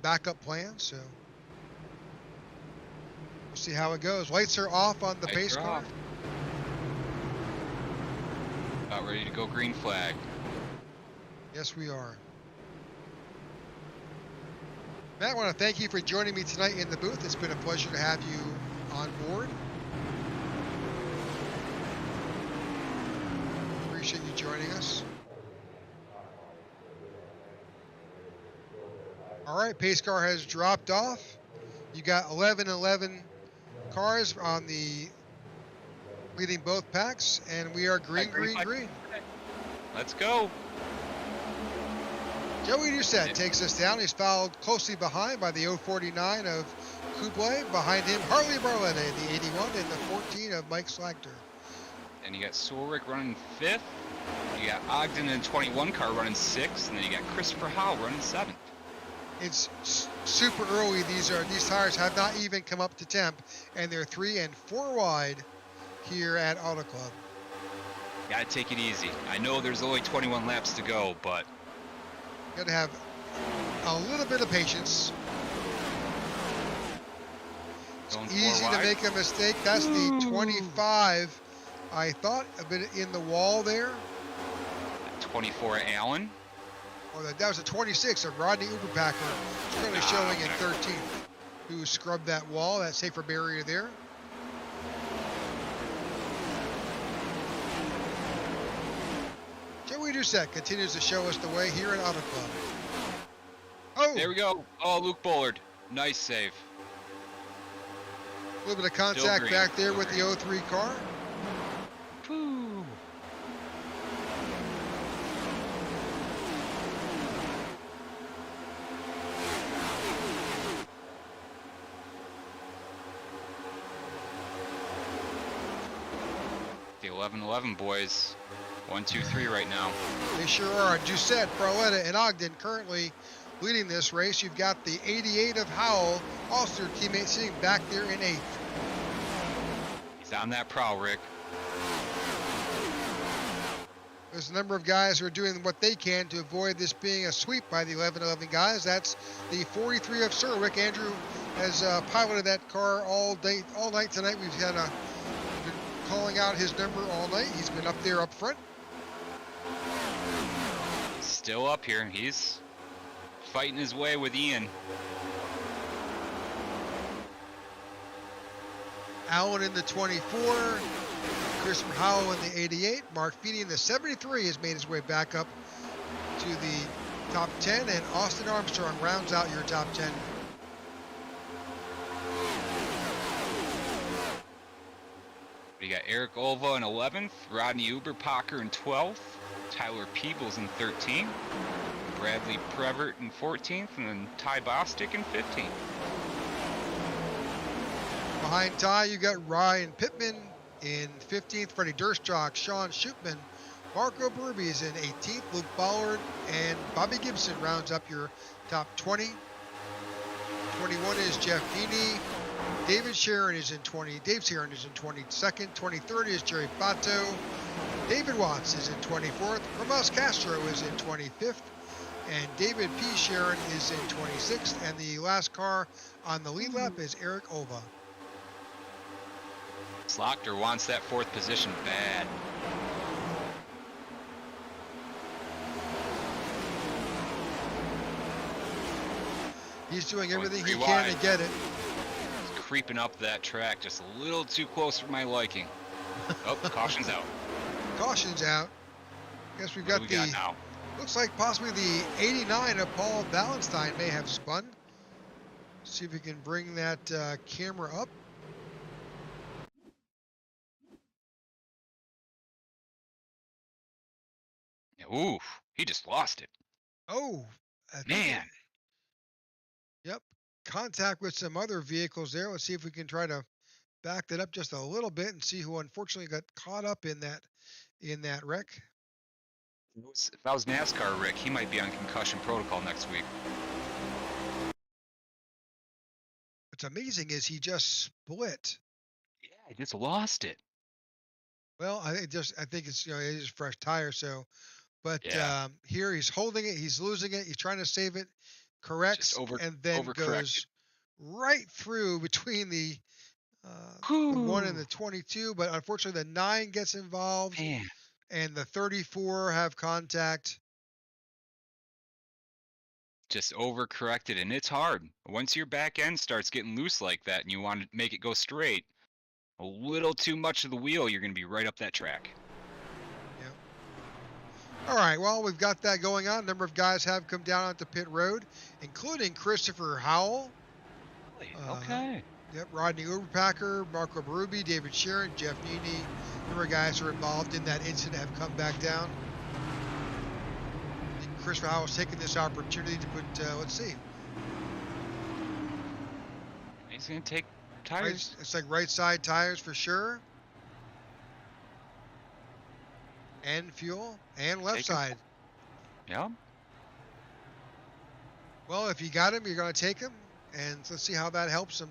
backup plan. So we'll see how it goes. Lights are off on the Lights pace are car. off. About ready to go green flag. Yes, we are. Matt, I want to thank you for joining me tonight in the booth. It's been a pleasure to have you on board. Appreciate you joining us. All right, pace car has dropped off. You got 11 cars on the leading both packs, and we are green. Let's go. Joey Doucette takes us down. He's followed closely behind by the 049 of Kublai. Behind him, Harley Barletta in the 81 and the 14 of Mike Slagter. And you got Solrick running 5th. You got Ogden in 21 car running 6th, and then you got Christopher Howe running 7th. It's super early. These tires have not even come up to temp, and they're 3 and 4 wide here at Auto Club. Gotta take it easy. I know there's only 21 laps to go, but got to have a little bit of patience. It's easy to make a mistake. That's the 25. I thought a bit in the wall there. The 24 Allen. Oh, that was a 26 of Rodney Uberpacker, currently showing in 13th, who scrubbed that wall, that safer barrier there. Joey Doucette continues to show us the way here at Auto Club. Oh! There we go. Oh, Luke Bullard. Nice save. A little bit of contact back there with the 03 car. Whew. The 11-11 boys. 1, 2, 3 right now. They sure are. Doucette, Barletta, and Ogden currently leading this race. You've got the 88 of Howell, also their teammate, sitting back there in 8th. He's on that prowl, Rick. There's a number of guys who are doing what they can to avoid this being a sweep by the 11-11 guys. That's the 43 of Serwick. Andrew has piloted that car all night tonight. We've been calling out his number all night. He's been up there up front. He's still up here. He's fighting his way with Ian. Allen in the 24. Christopher Howell in the 88. Mark Feeney in the 73 has made his way back up to the top 10. And Austin Armstrong rounds out your top 10. We got Eric Olva in 11th, Rodney Uberpacher in 12th, Tyler Peebles in 13th, Bradley Prevert in 14th, and then Ty Bostic in 15th. Behind Ty, you got Ryan Pittman in 15th, Freddie Durstock, Sean Schupman, Marco Burbies in 18th, Luke Ballard, and Bobby Gibson rounds up your top 20. 21 is Jeff Feeney. David Sharon is in 20. Dave Sharon is in 22nd. 23rd is Jerry Bato. David Watts is in 24th. Ramos Castro is in 25th. And David P. Sharon is in 26th. And the last car on the lead lap is Eric Olva. Slaughter wants that 4th position bad. He's doing everything he can to get it. Creeping up that track just a little too close for my liking. Oh, caution's out. Caution's out. Guess we've got now? Looks like possibly the 89 of Paul Ballenstein may have spun. See if we can bring that camera up. Ooh, he just lost it. Oh, man. Yep. Contact with some other vehicles there. Let's see if we can try to back that up just a little bit and see who unfortunately got caught up in that wreck. If I was NASCAR, Rick, he might be on concussion protocol next week. What's amazing is he just split. Yeah, he just lost it. Well, I think it's it is fresh tire, so But Yeah. here he's holding it, he's losing it, he's trying to save it, corrects, Just and then overcorrected. goes right through between the 1 and Whew. the 22. But unfortunately, the 9 gets involved, Man, and the 34 have contact. just overcorrected, and it's hard. Once your back end starts getting loose like that and you want to make it go straight, a little too much of the wheel, you're going to be right up that track. All right, well, we've got that going on. A number of guys have come down onto pit road, including Christopher Howell. Okay. Yep, Rodney Overpacker, Marco Berube, David Sharon, Jeff Neely. A number of guys who are involved in that incident have come back down. Christopher Howell's taken this opportunity to put, let's see. He's going to take tires. It's like right side tires for sure. And fuel, and left side. Yeah. Well, if you got him, you're going to take him. And let's see how that helps him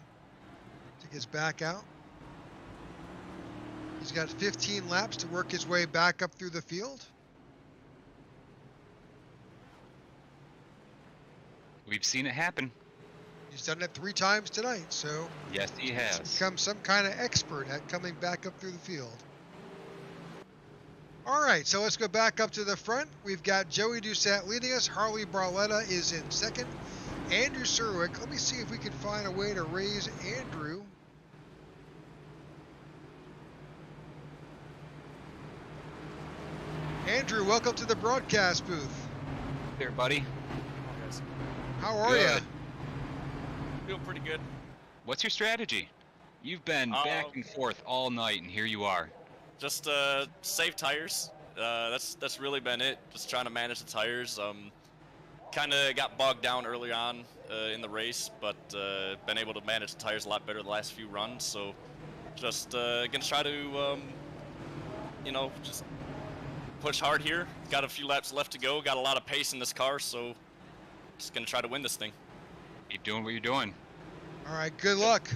to get his back out. He's got 15 laps to work his way back up through the field. We've seen it happen. He's done it 3 times tonight, so Yes, he has. he's become some kind of expert at coming back up through the field. All right, so let's go back up to the front. We've got Joey Doucette leading us. Harley Barletta is in second. Andrew Surwick. Let me see if we can find a way to raise Andrew. Andrew, welcome to the broadcast booth. There, buddy. How are you? Feel pretty good. What's your strategy? You've been back and forth all night, and here you are. Just save tires. That's really been it. Just trying to manage the tires. Kind of got bogged down early on in the race, but been able to manage the tires a lot better the last few runs. So just gonna try to just push hard here. Got a few laps left to go. Got a lot of pace in this car, so just gonna try to win this thing. Keep doing what you're doing. All right, good luck.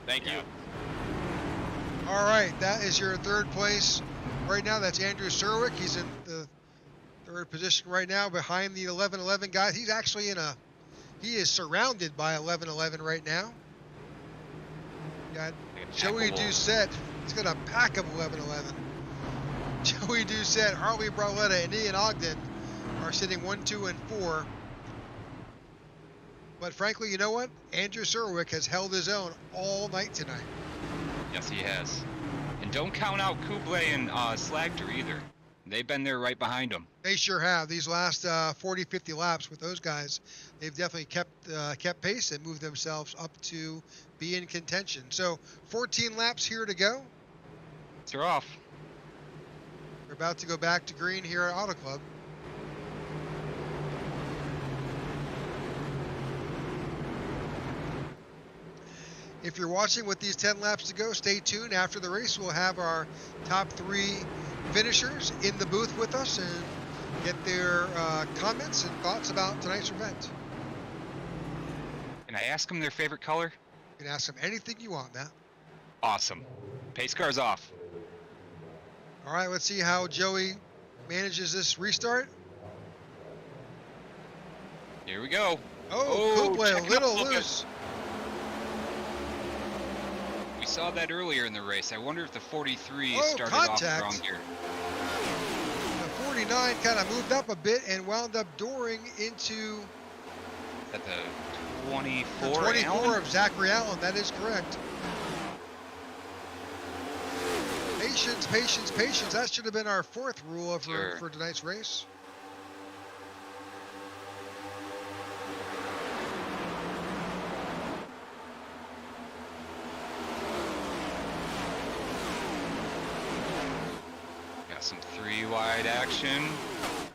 Thank you. All right, that is your third place. Right now, that's Andrew Surwick. He's in the third position right now behind the 11-11 guys. He's actually he is surrounded by 11-11 right now. Got Joey Doucette. He's got a pack of 11-11. Joey Doucette, Harley Barletta, and Ian Ogden are sitting 1, 2, and 4. But frankly, you know what? Andrew Surwick has held his own all night tonight. Yes, he has. And don't count out Kublai and Slagter either. They've been there right behind him. They sure have. These last 40, 50 laps with those guys, they've definitely kept pace and moved themselves up to be in contention. So 14 laps here to go. They're off. We're about to go back to green here at Auto Club. If you're watching with these 10 laps to go, stay tuned. After the race, we'll have our top 3 finishers in the booth with us and get their comments and thoughts about tonight's event. Can I ask them their favorite color? You can ask them anything you want, Matt. Awesome. Pace car's off. All right, let's see how Joey manages this restart. Here we go. Oh, Kublai a checking little up loose. We saw that earlier in the race. I wonder if the 43 started contact. off wrong here. The 49 kind of moved up a bit and wound up dooring into At the 24. the 24 Allen? of Zachary Allen. That is correct. Patience, patience, patience. That should have been our 4th rule for tonight's race. Got some 3-wide action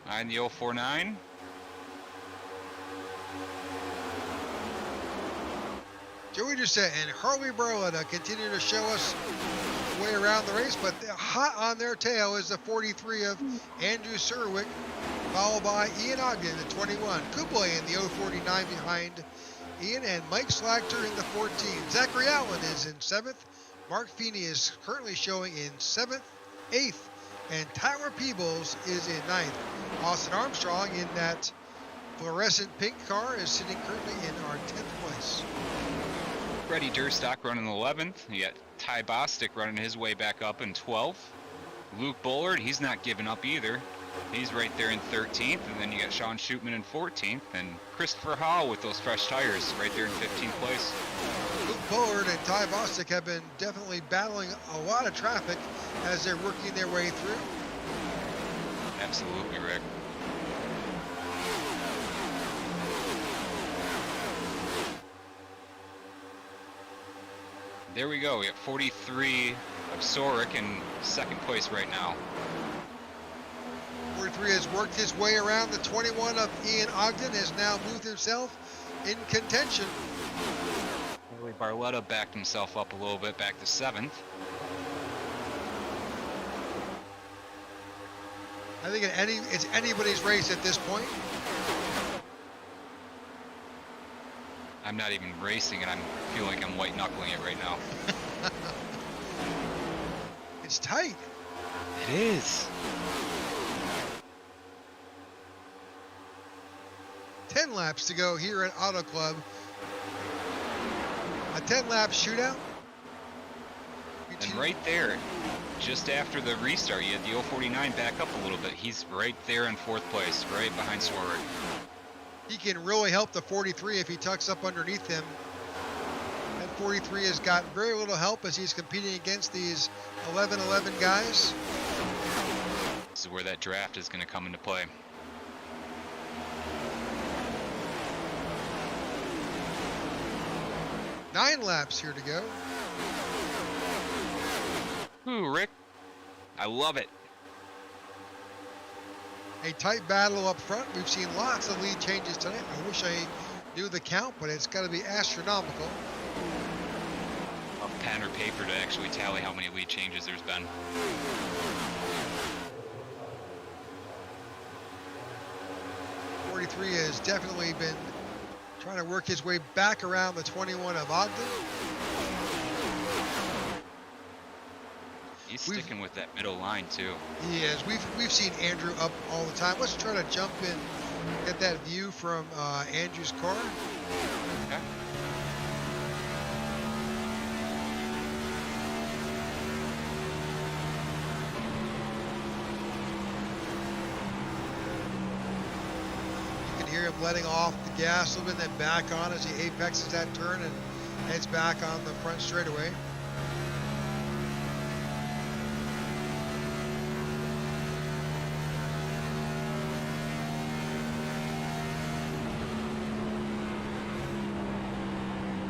behind the 049. Joey Doucette and Harley Barletta continue to show us the way around the race, but hot on their tail is the 43 of Andrew Surwick, followed by Ian Ogden, the 21. Kublai in the 049 behind Ian, and Mike Slagter in the 14. Zachary Allen is in 7th. Mark Feeney is currently showing in 7th. 8th and Tyler Peebles is in 9th. Austin Armstrong in that fluorescent pink car is sitting currently in our 10th place. Freddie Durstock running 11th. You got Ty Bostic running his way back up in 12th. Luke Bullard, he's not giving up either. He's right there in 13th, and then you got Sean Shootman in 14th, and Christopher Hall with those fresh tires right there in 15th place. Luke Bullard and Ty Bostic have been definitely battling a lot of traffic as they're working their way through. Absolutely, Rick. There we go. We got 43 of Sorick in second place right now. 43 has worked his way around. The 21 of Ian Ogden has now moved himself in contention. Really, Barletta backed himself up a little bit, back to 7th. I think it's anybody's race at this point. I'm not even racing, and I feel like I'm white knuckling it right now. It's tight. It is. 10 laps to go here at Auto Club. A 10-lap shootout. And right there, just after the restart, you had the 049 back up a little bit. He's right there in 4th place, right behind Swarwick. He can really help the 43 if he tucks up underneath him. That 43 has got very little help as he's competing against these 11-11 guys. This is where that draft is going to come into play. Nine laps here to go. Ooh, Rick. I love it. A tight battle up front. We've seen lots of lead changes tonight. I wish I knew the count, but it's got to be astronomical. A pen or paper to actually tally how many lead changes there's been. .43 has definitely been trying to work his way back around the 21 of Ogden. He's sticking with that middle line too. He is. We've seen Andrew up all the time. Let's try to jump in, get that view from Andrew's car. Okay. You can hear him letting off the gas a little bit, then back on as he apexes that turn and heads back on the front straightaway.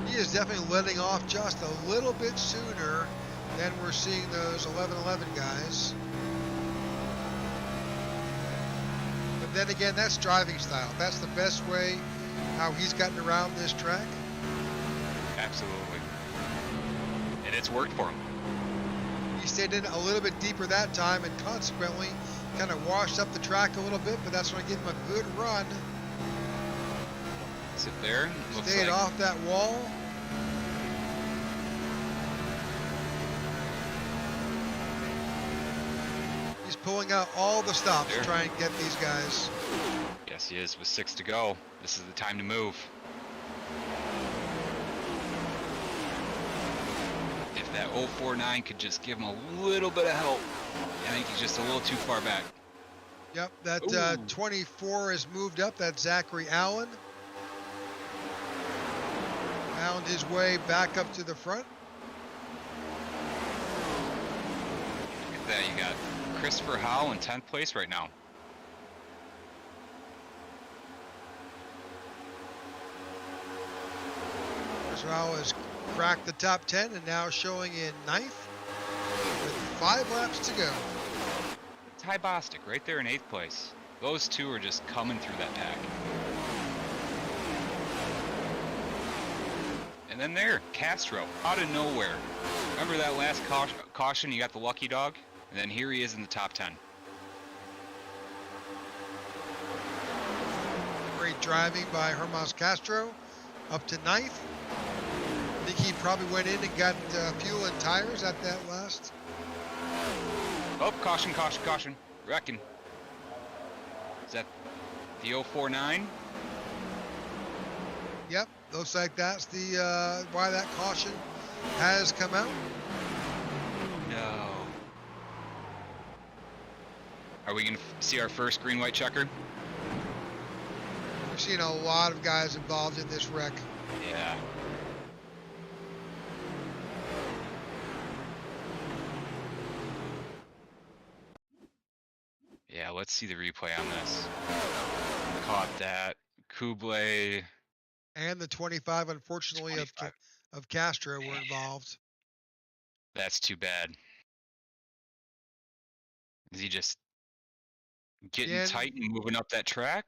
He is definitely letting off just a little bit sooner than we're seeing those 11-11 guys. But then again, that's driving style. That's the best way how he's gotten around this track. Absolutely. And it's worked for him. He stayed in a little bit deeper that time and consequently kind of washed up the track a little bit, but that's going to give him a good run. Sit there. Looks Stayed like off that wall. He's pulling out all the stops to try and get these guys. Yes, he is. With 6 to go, this is the time to move. If that 049 could just give him a little bit of help. I think he's just a little too far back. Yep, that 24 has moved up. That's Zachary Allen. Found his way back up to the front. Look at that. You got Christopher Howell in 10th place right now. Christopher Howell has cracked the top 10 and now showing in 9th with 5 laps to go. Ty Bostic right there in 8th place. Those two are just coming through that pack. And then there, Castro, out of nowhere. Remember that last caution, you got the lucky dog? And then here he is in the top 10. Great driving by Hermas Castro up to 9th. I think he probably went in and got fuel and tires at that last Oh, caution, caution, caution. Wrecking. Is that the 049? Yep, looks like that's the why that caution has come out. No. Are we going to see our first green-white checker? We're seeing a lot of guys involved in this wreck. Yeah. Yeah, let's see the replay on this. Caught that. Kublai. And the 25, unfortunately, 25. of Castro were involved. That's too bad. Is he just getting Again, tight and moving up that track?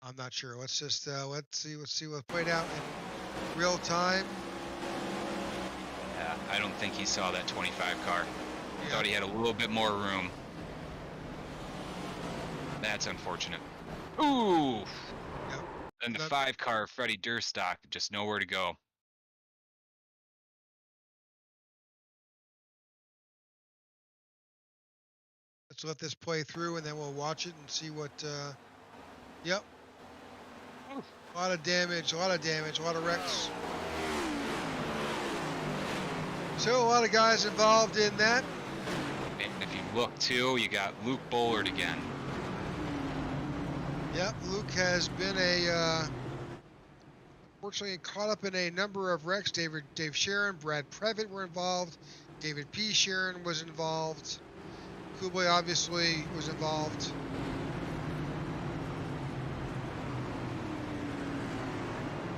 I'm not sure. Let's just let's see what played out in real time. Yeah, I don't think he saw that 25 car. Yeah. Thought he had a little bit more room. That's unfortunate. Ooh! Yep. And the That- 5 car, Freddie Durstock, just nowhere to go. Let's let this play through, and then we'll watch it and see what. Yep. A lot of damage, a lot of wrecks. So a lot of guys involved in that. And if you look too, you got Luke Bullard again. Yep, Luke has been fortunately caught up in a number of wrecks. Dave Sharon, Brad Previtt were involved. David P. Sharon was involved. Kublai obviously was involved.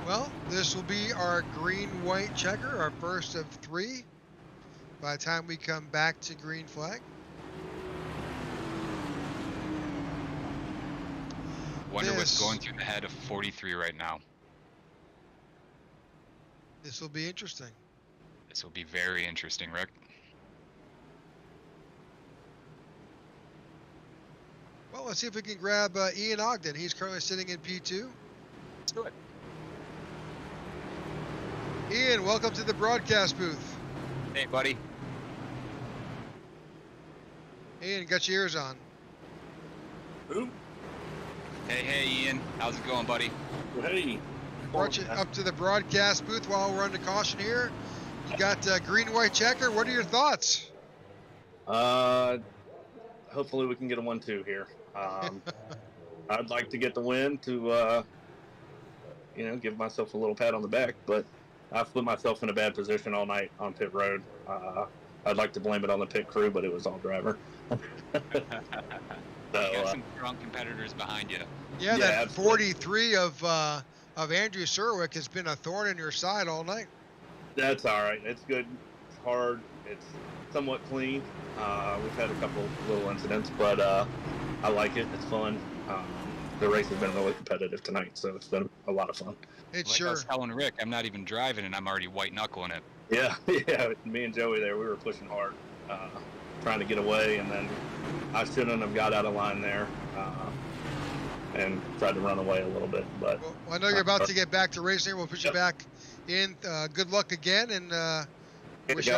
Well, this will be our green-white checker, our first of 3. By the time we come back to green flag. Wonder what's going through the head of 43 right now. This will be interesting. This will be very interesting, Rick. Well, let's see if we can grab Ian Ogden. He's currently sitting in P2. Let's do it. Ian, welcome to the broadcast booth. Hey, buddy. Ian, got your ears on. Who? Hey, Ian. How's it going, buddy? Hey. Brought you up to the broadcast booth while we're under caution here. You got green-white checker. What are your thoughts? Hopefully we can get a 1-2 here. I'd like to get the win to, give myself a little pat on the back, but I put myself in a bad position all night on pit road. I'd like to blame it on the pit crew, but it was all driver. You got some strong competitors behind you. Yeah, that absolutely. 43 of Andrew Serwick has been a thorn in your side all night. That's all right. It's good. It's hard. It's somewhat clean. We've had a couple little incidents, but I like it. It's fun. The race has been really competitive tonight, so it's been a lot of fun. It's Like sure. I was telling Rick, I'm not even driving and I'm already white knuckling it. Yeah. Me and Joey there, we were pushing hard, trying to get away, and then I shouldn't have got out of line there and tried to run away a little bit. But Well, I know you're about to get back to racing. We'll put you back in. Good luck again, and wish you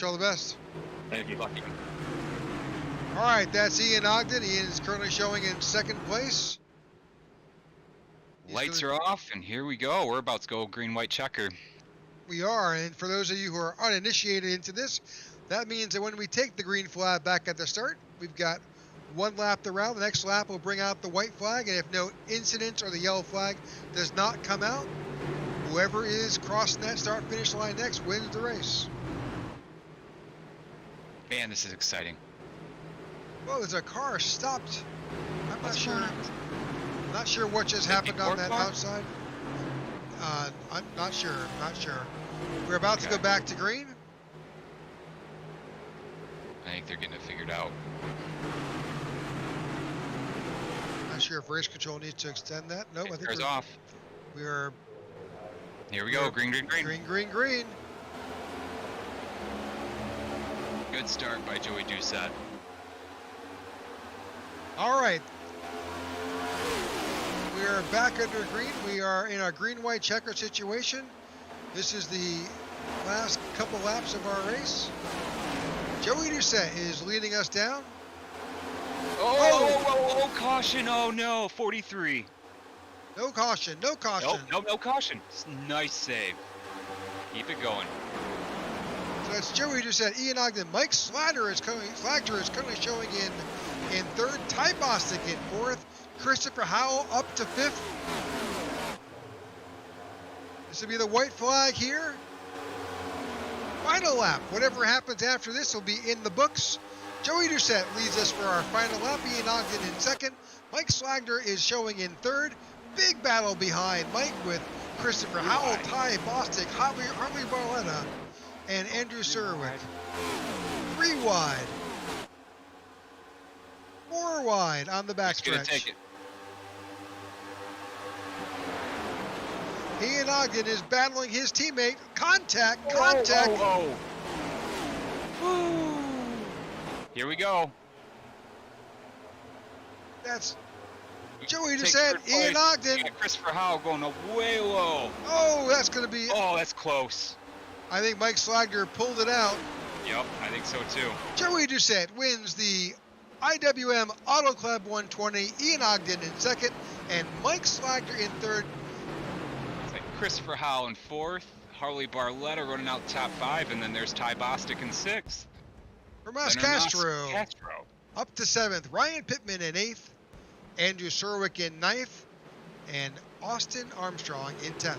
all the best. thank you. Lucky. All right, that's Ian Ogden. Ian is currently showing in 2nd place. He's Lights gonna- are off, and here we go. We're about to go green-white checker. We are, and for those of you who are uninitiated into this, that means that when we take the green flag back at the start, we've got 1 lap to round. The next lap will bring out the white flag, and if no incidents or the yellow flag does not come out, whoever is crossing that start-finish line next wins the race. Man, this is exciting. Well, there's a car stopped. I'm What's going on? not sure what just Is it happened the on court that car? outside. I'm not sure. We're about to go Okay. back to green. I think they're getting it figured out. Not sure if race control needs to extend that. Nope, I think Car's we're, off. we're Here we go. Green. green. Good start by Joey Doucette. All right. We are back under green. We are in our green-white checker situation. This is the last couple laps of our race. Joey Doucette is leading us down. Oh, caution. Oh, no. 43. No caution, no caution. Nope, no caution. Nice save. Keep it going. So that's Joey Doucette, Ian Ogden. Mike Slagter is currently showing in third. Ty Bostic in fourth. Christopher Howell up to fifth. This will be the white flag here. Final lap. Whatever happens after this will be in the books. Joey Doucette leads us for our final lap. Ian Ogden in second. Mike Slagter is showing in third. Big battle behind Mike with Christopher Howell, Ty Bostic, Harley Barletta, and Andrew Surwick. 3 wide. 4 wide on the backstretch. Take it. Ian Ogden is battling his teammate. Contact. Woo. Here we go. That's Joey Doucette, Ian Ogden. Christopher Howell going way low. Oh, that's going to be... Oh, that's close. I think Mike Slagter pulled it out. Yep, I think so too. Joey Doucette wins the IWM Auto Club 120. Ian Ogden in second, and Mike Slagter in third. It's like Christopher Howell in fourth, Harley Barletta running out top 5, and then there's Ty Bostic in sixth. Ramas Castro up to seventh. Ryan Pittman in eighth. Andrew Surwick in ninth. And Austin Armstrong in 10th.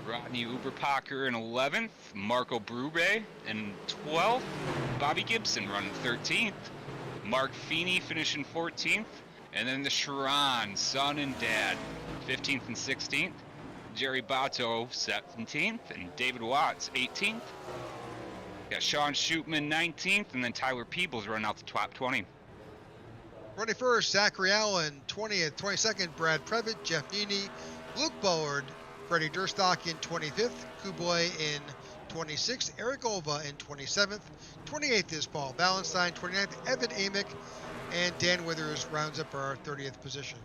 Rodney Uberpacher in 11th. Marco Brube in 12th. Bobby Gibson running 13th. Mark Feeney finishing 14th. And then the Sharon, son and dad, 15th and 16th. Jerry Bato, 17th. And David Watts, 18th. Got Sean Shootman, 19th. And then Tyler Peebles running out the top 20. 21st, Zachary Allen. 20th, 22nd, Brad Previtt, Jeff Neely, Luke Bullard, Freddie Durstock in 25th, Kublai in 26th, Eric Olva in 27th, 28th is Paul Ballantyne, 29th, Evan Amick, and Dan Withers rounds up our 30th position.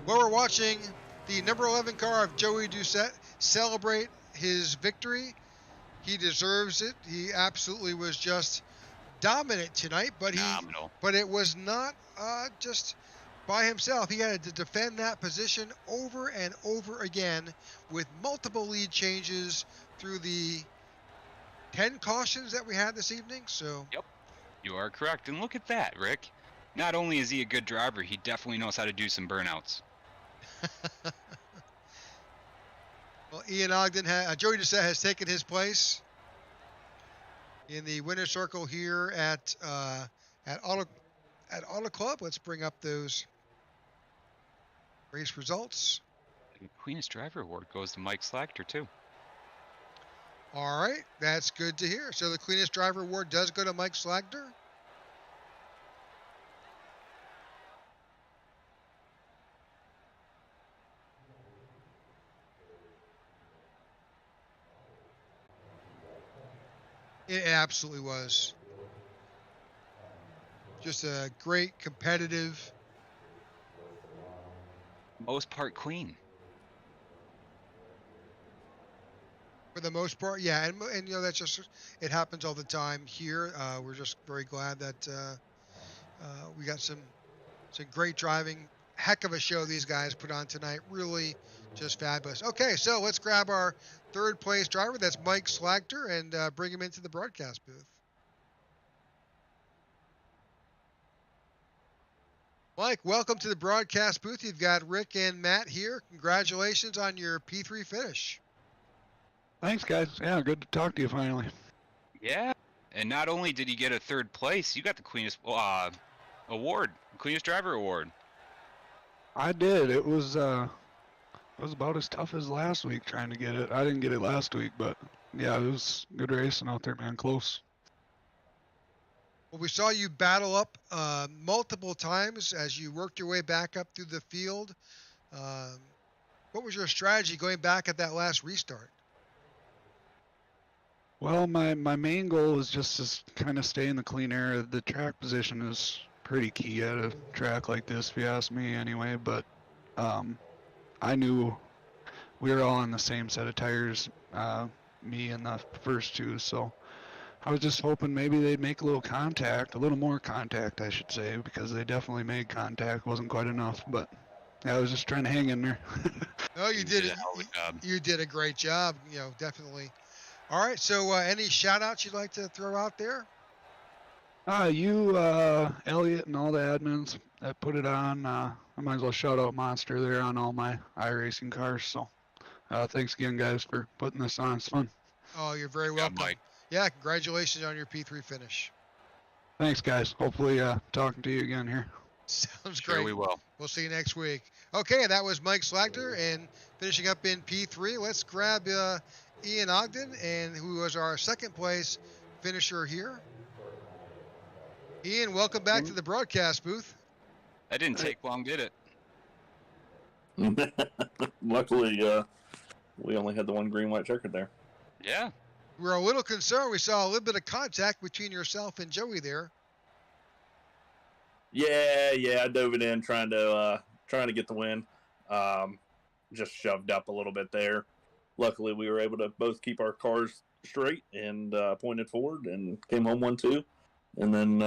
Well, we're watching the number 11 car of Joey Doucette celebrate his victory. He deserves it. He absolutely was just dominant tonight, but it was not just by himself. He had to defend that position over and over again with multiple lead changes through the 10 cautions that we had this evening. So yep, you are correct. And look at that, Rick. Not only is he a good driver, he definitely knows how to do some burnouts. Well, Ian Ogden, Joey Doucette has taken his in the winner's circle here at Auto Club. Let's bring up those race results. The Cleanest Driver Award goes to Mike Slagter too. All right, that's good to hear. So the Cleanest Driver Award does go to Mike Slagter. It absolutely was. Just a great competitive. Most part clean. For the most part, yeah, and you know that's just it happens all the time here. We're just very glad that we got some great driving. Heck of a show these guys put on tonight. Really, just fabulous. Okay, so let's grab our third place driver. That's Mike Slagter, and bring him into the broadcast booth. Mike, welcome to the broadcast booth. You've got Rick and Matt here. Congratulations on your P3 finish. Thanks, guys. Yeah, good to talk to you finally. Yeah, and not only did you get a third place, you got the cleanest award, cleanest driver award. I did. It was about as tough as last week trying to get it. I didn't get it last week, but yeah, it was good racing out there, man. Close. Well, we saw you battle up multiple times as you worked your way back up through the field. What was your strategy going back at that last restart? Well, my main goal was just to kind of stay in the clean air. The track position is pretty key at a track like this, if you ask me anyway. But I knew we were all on the same set of tires, me and the first two. So I was just hoping maybe they'd make a little more contact, I should say, because they definitely made contact. Wasn't quite enough, but yeah, I was just trying to hang in there. No, you did a it. hell of a job. You did a great job. Definitely. All right. So, any shout outs you'd like to throw out there? You, Elliot, and all the admins that put it on. I might as well shout out Monster there on all my iRacing cars. So, thanks again, guys, for putting this on. It's fun. Oh, you're very Good job, welcome. Mike. Yeah, congratulations on your P3 finish. Thanks, guys. Hopefully, talking to you again here. Sounds Sure great. we will. We'll see you next week. Okay, that was Mike Slagter, and finishing up in P3. Let's grab Ian Ogden, and who was our second place finisher here. Ian, welcome back to the broadcast booth. That didn't take long, did it? Luckily, we only had the one green-white checkered there. Yeah. We're a little concerned. We saw a little bit of contact between yourself and Joey there. Yeah, I dove it in trying to get the win. Just shoved up a little bit there. Luckily, we were able to both keep our cars straight and pointed forward and came home 1-2. And then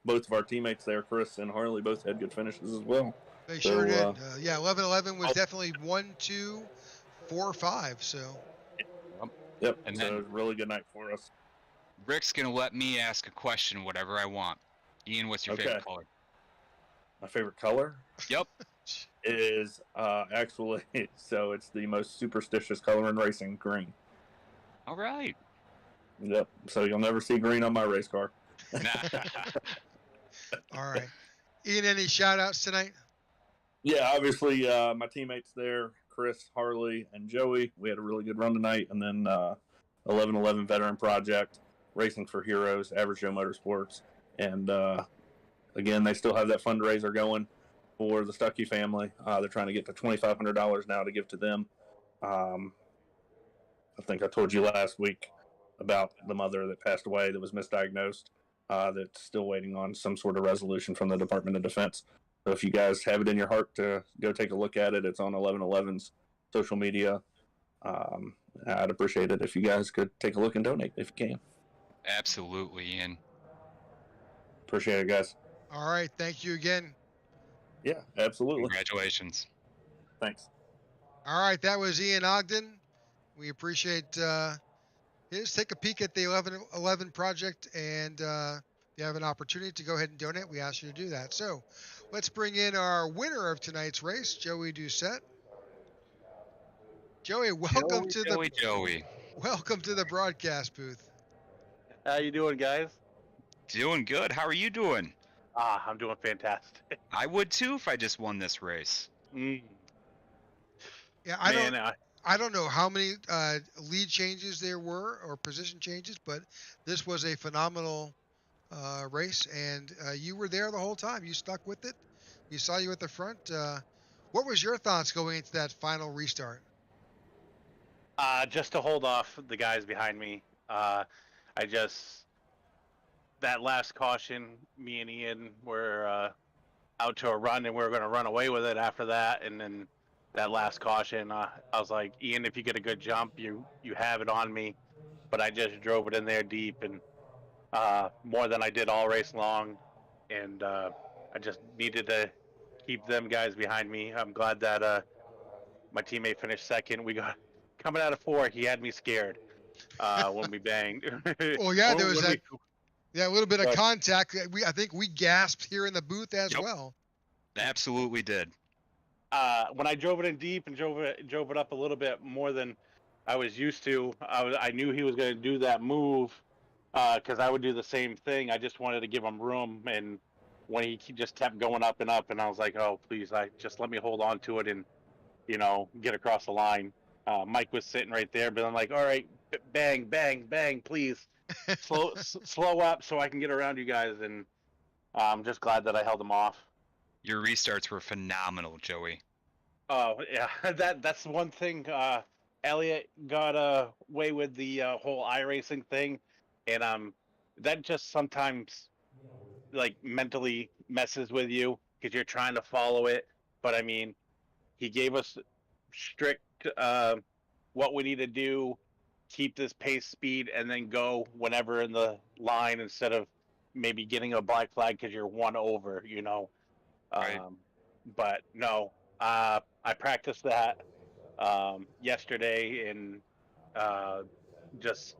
both of our teammates there, Chris and Harley, both had good finishes as well. They sure did. Yeah, 11-11 was definitely 1, 2, 4, 5. So. Yep. And so then it was a really good night for us. Rick's gonna let me ask a question, whatever I want. Ian, what's your favorite color? My favorite color? Yep. Is actually, so it's the most superstitious color in racing, green. All right. Yep. So you'll never see green on my race car. All right. Ian, any shout outs tonight? Yeah, obviously my teammates there, Chris, Harley, and Joey. We had a really good run tonight. And then 11-11 Veteran Project, Racing for Heroes, Average Joe Motorsportz. And again, they still have that fundraiser going for the Stuckey family. They're trying to get to $2,500 now to give to them. I think I told you last week about the mother that passed away that was misdiagnosed, that's still waiting on some sort of resolution from the Department of Defense. So if you guys have it in your heart to go take a look at it, it's on 11-11's social media. I'd appreciate it if you guys could take a look and donate if you can. Absolutely, Ian. Appreciate it, guys. All right. Thank you again. Yeah, absolutely. Congratulations. Thanks. All right. That was Ian Ogden. We appreciate his. Take a peek at the 11-11 project, and if you have an opportunity to go ahead and donate, we ask you to do that. So let's bring in our winner of tonight's race, Joey Doucette. Joey, welcome to the broadcast booth. How you doing, guys? Doing good. How are you doing? I'm doing fantastic. I would too if I just won this race. Yeah, I don't know how many lead changes there were or position changes, but this was a phenomenal race, and you were there the whole time. You stuck with it. We saw you at the front. What was your thoughts going into that final restart? Just to hold off the guys behind me. That last caution, me and Ian were out to a run, and we were going to run away with it after that. And then that last caution, I was like, Ian, if you get a good jump, you have it on me. But I just drove it in there deep, and more than I did all race long. And I just needed to keep them guys behind me. I'm glad that my teammate finished second. We got coming out of 4. He had me scared when we banged. Well, yeah, there was that. Yeah, a little bit of contact. I think we gasped here in the booth as well. Absolutely did. When I drove it in deep and drove it up a little bit more than I was used to, I knew he was going to do that move because I would do the same thing. I just wanted to give him room, and when he just kept going up, and I was like, oh, please, just let me hold on to it and, get across the line. Mike was sitting right there, but I'm like, all right, bang, bang, bang, please. slow up so I can get around you guys, and I'm just glad that I held them off. Your restarts were phenomenal, Joey. Oh yeah, that's one thing. Elliot got away with the whole iRacing thing, and that just sometimes like mentally messes with you because you're trying to follow it. But I mean, he gave us strict what we need to do keep this pace speed and then go whenever in the line instead of maybe getting a black flag because you're one over, you know. Right. But no, I practiced that yesterday and just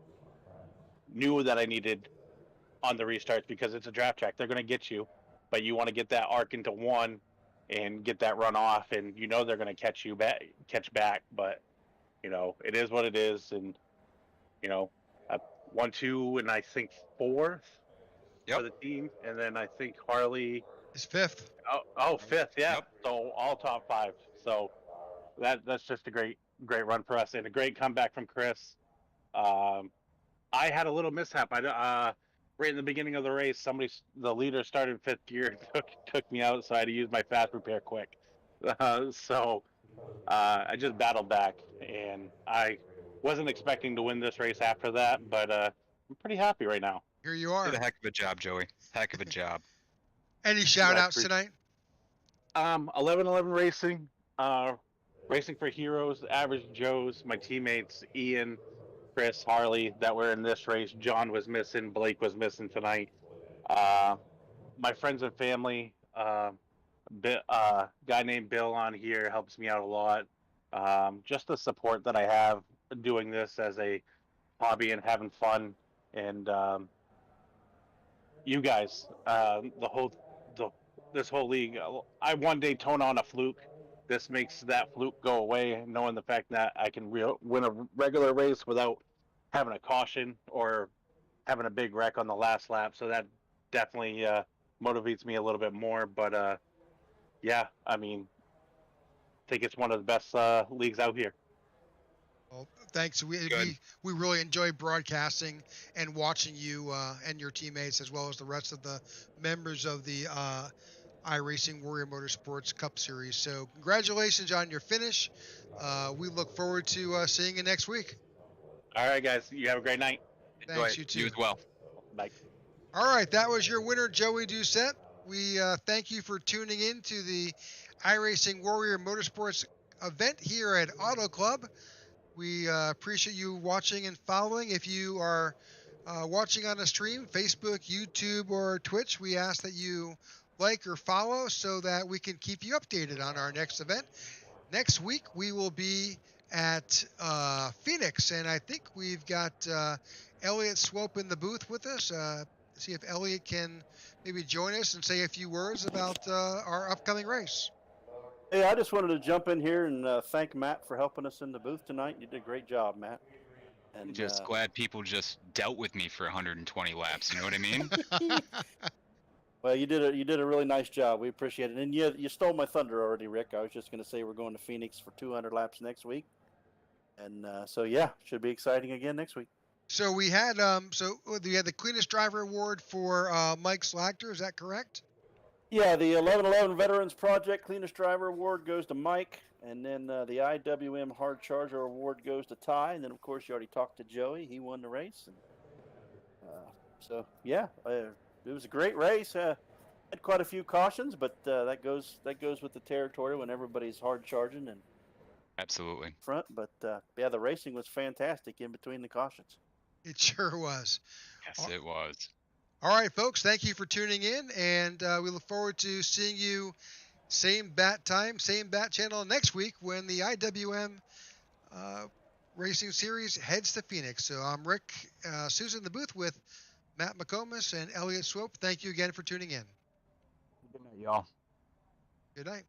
knew that I needed on the restarts because it's a draft track. They're going to get you, but you want to get that arc into one and get that run off, and you know they're going to catch back. But you know it is what it is, and you know, 1, 2, and I think fourth Yep. for the team, and then I think Harley. Is fifth. Oh, fifth, yeah. Yep. So all top 5. So that's just a great run for us and a great comeback from Chris. I had a little mishap. Right in the beginning of the race, the leader started 5th gear and took me out, so I had to use my fast repair quick. So I just battled back, and I wasn't expecting to win this race after that, but I'm pretty happy right now. Here you are. Did a heck of a job, Joey. Heck of a job. Any shout outs tonight? 1111 Racing, Racing for Heroes, Average Joes, my teammates Ian, Chris, Harley that were in this race. John was missing. Blake was missing tonight. My friends and family, guy named Bill on here helps me out a lot. Just the support that I have doing this as a hobby and having fun, and you guys, this whole league. I one day tone on a fluke. This makes that fluke go away, knowing the fact that I can win a regular race without having a caution or having a big wreck on the last lap. So that definitely motivates me a little bit more. But yeah, I mean, I think it's one of the best leagues out here. Well, thanks. We really enjoy broadcasting and watching you and your teammates, as well as the rest of the members of the iRacing Warrior Motorsports Cup Series. So congratulations on your finish. We look forward to seeing you next week. All right, guys. You have a great night. Thanks, you too. You as well. Bye. All right, that was your winner, Joey Doucette. We thank you for tuning in to the iRacing Warrior Motorsports event here at Auto Club. We appreciate you watching and following. If you are watching on a stream, Facebook, YouTube, or Twitch, we ask that you like or follow so that we can keep you updated on our next event. Next week, we will be at Phoenix, and I think we've got Elliot Swope in the booth with us. See if Elliot can maybe join us and say a few words about our upcoming race. Hey, I just wanted to jump in here and thank Matt for helping us in the booth tonight. You did a great job, Matt. And Just glad people just dealt with me for 120 laps. You know what I mean? well, you did a really nice job. We appreciate it. And you stole my thunder already, Rick. I was just going to say we're going to Phoenix for 200 laps next week, and so yeah, should be exciting again next week. So we had the cleanest driver award for Mike Slagter. Is that correct? Yeah, the 1111 Veterans Project Cleanest Driver Award goes to Mike, and then the IWM Hard Charger Award goes to Ty, and then of course you already talked to Joey. He won the race, and so yeah, it was a great race. Had quite a few cautions, but that goes with the territory when everybody's hard charging and Absolutely. front. But yeah, the racing was fantastic in between the cautions. It sure was. Yes, it was. All right, folks, thank you for tuning in, and we look forward to seeing you same bat time, same bat channel next week when the IWM Racing Series heads to Phoenix. So I'm Rick Souza in the booth with Matt McComas and Elliot Swope. Thank you again for tuning in. Good night, y'all. Good night.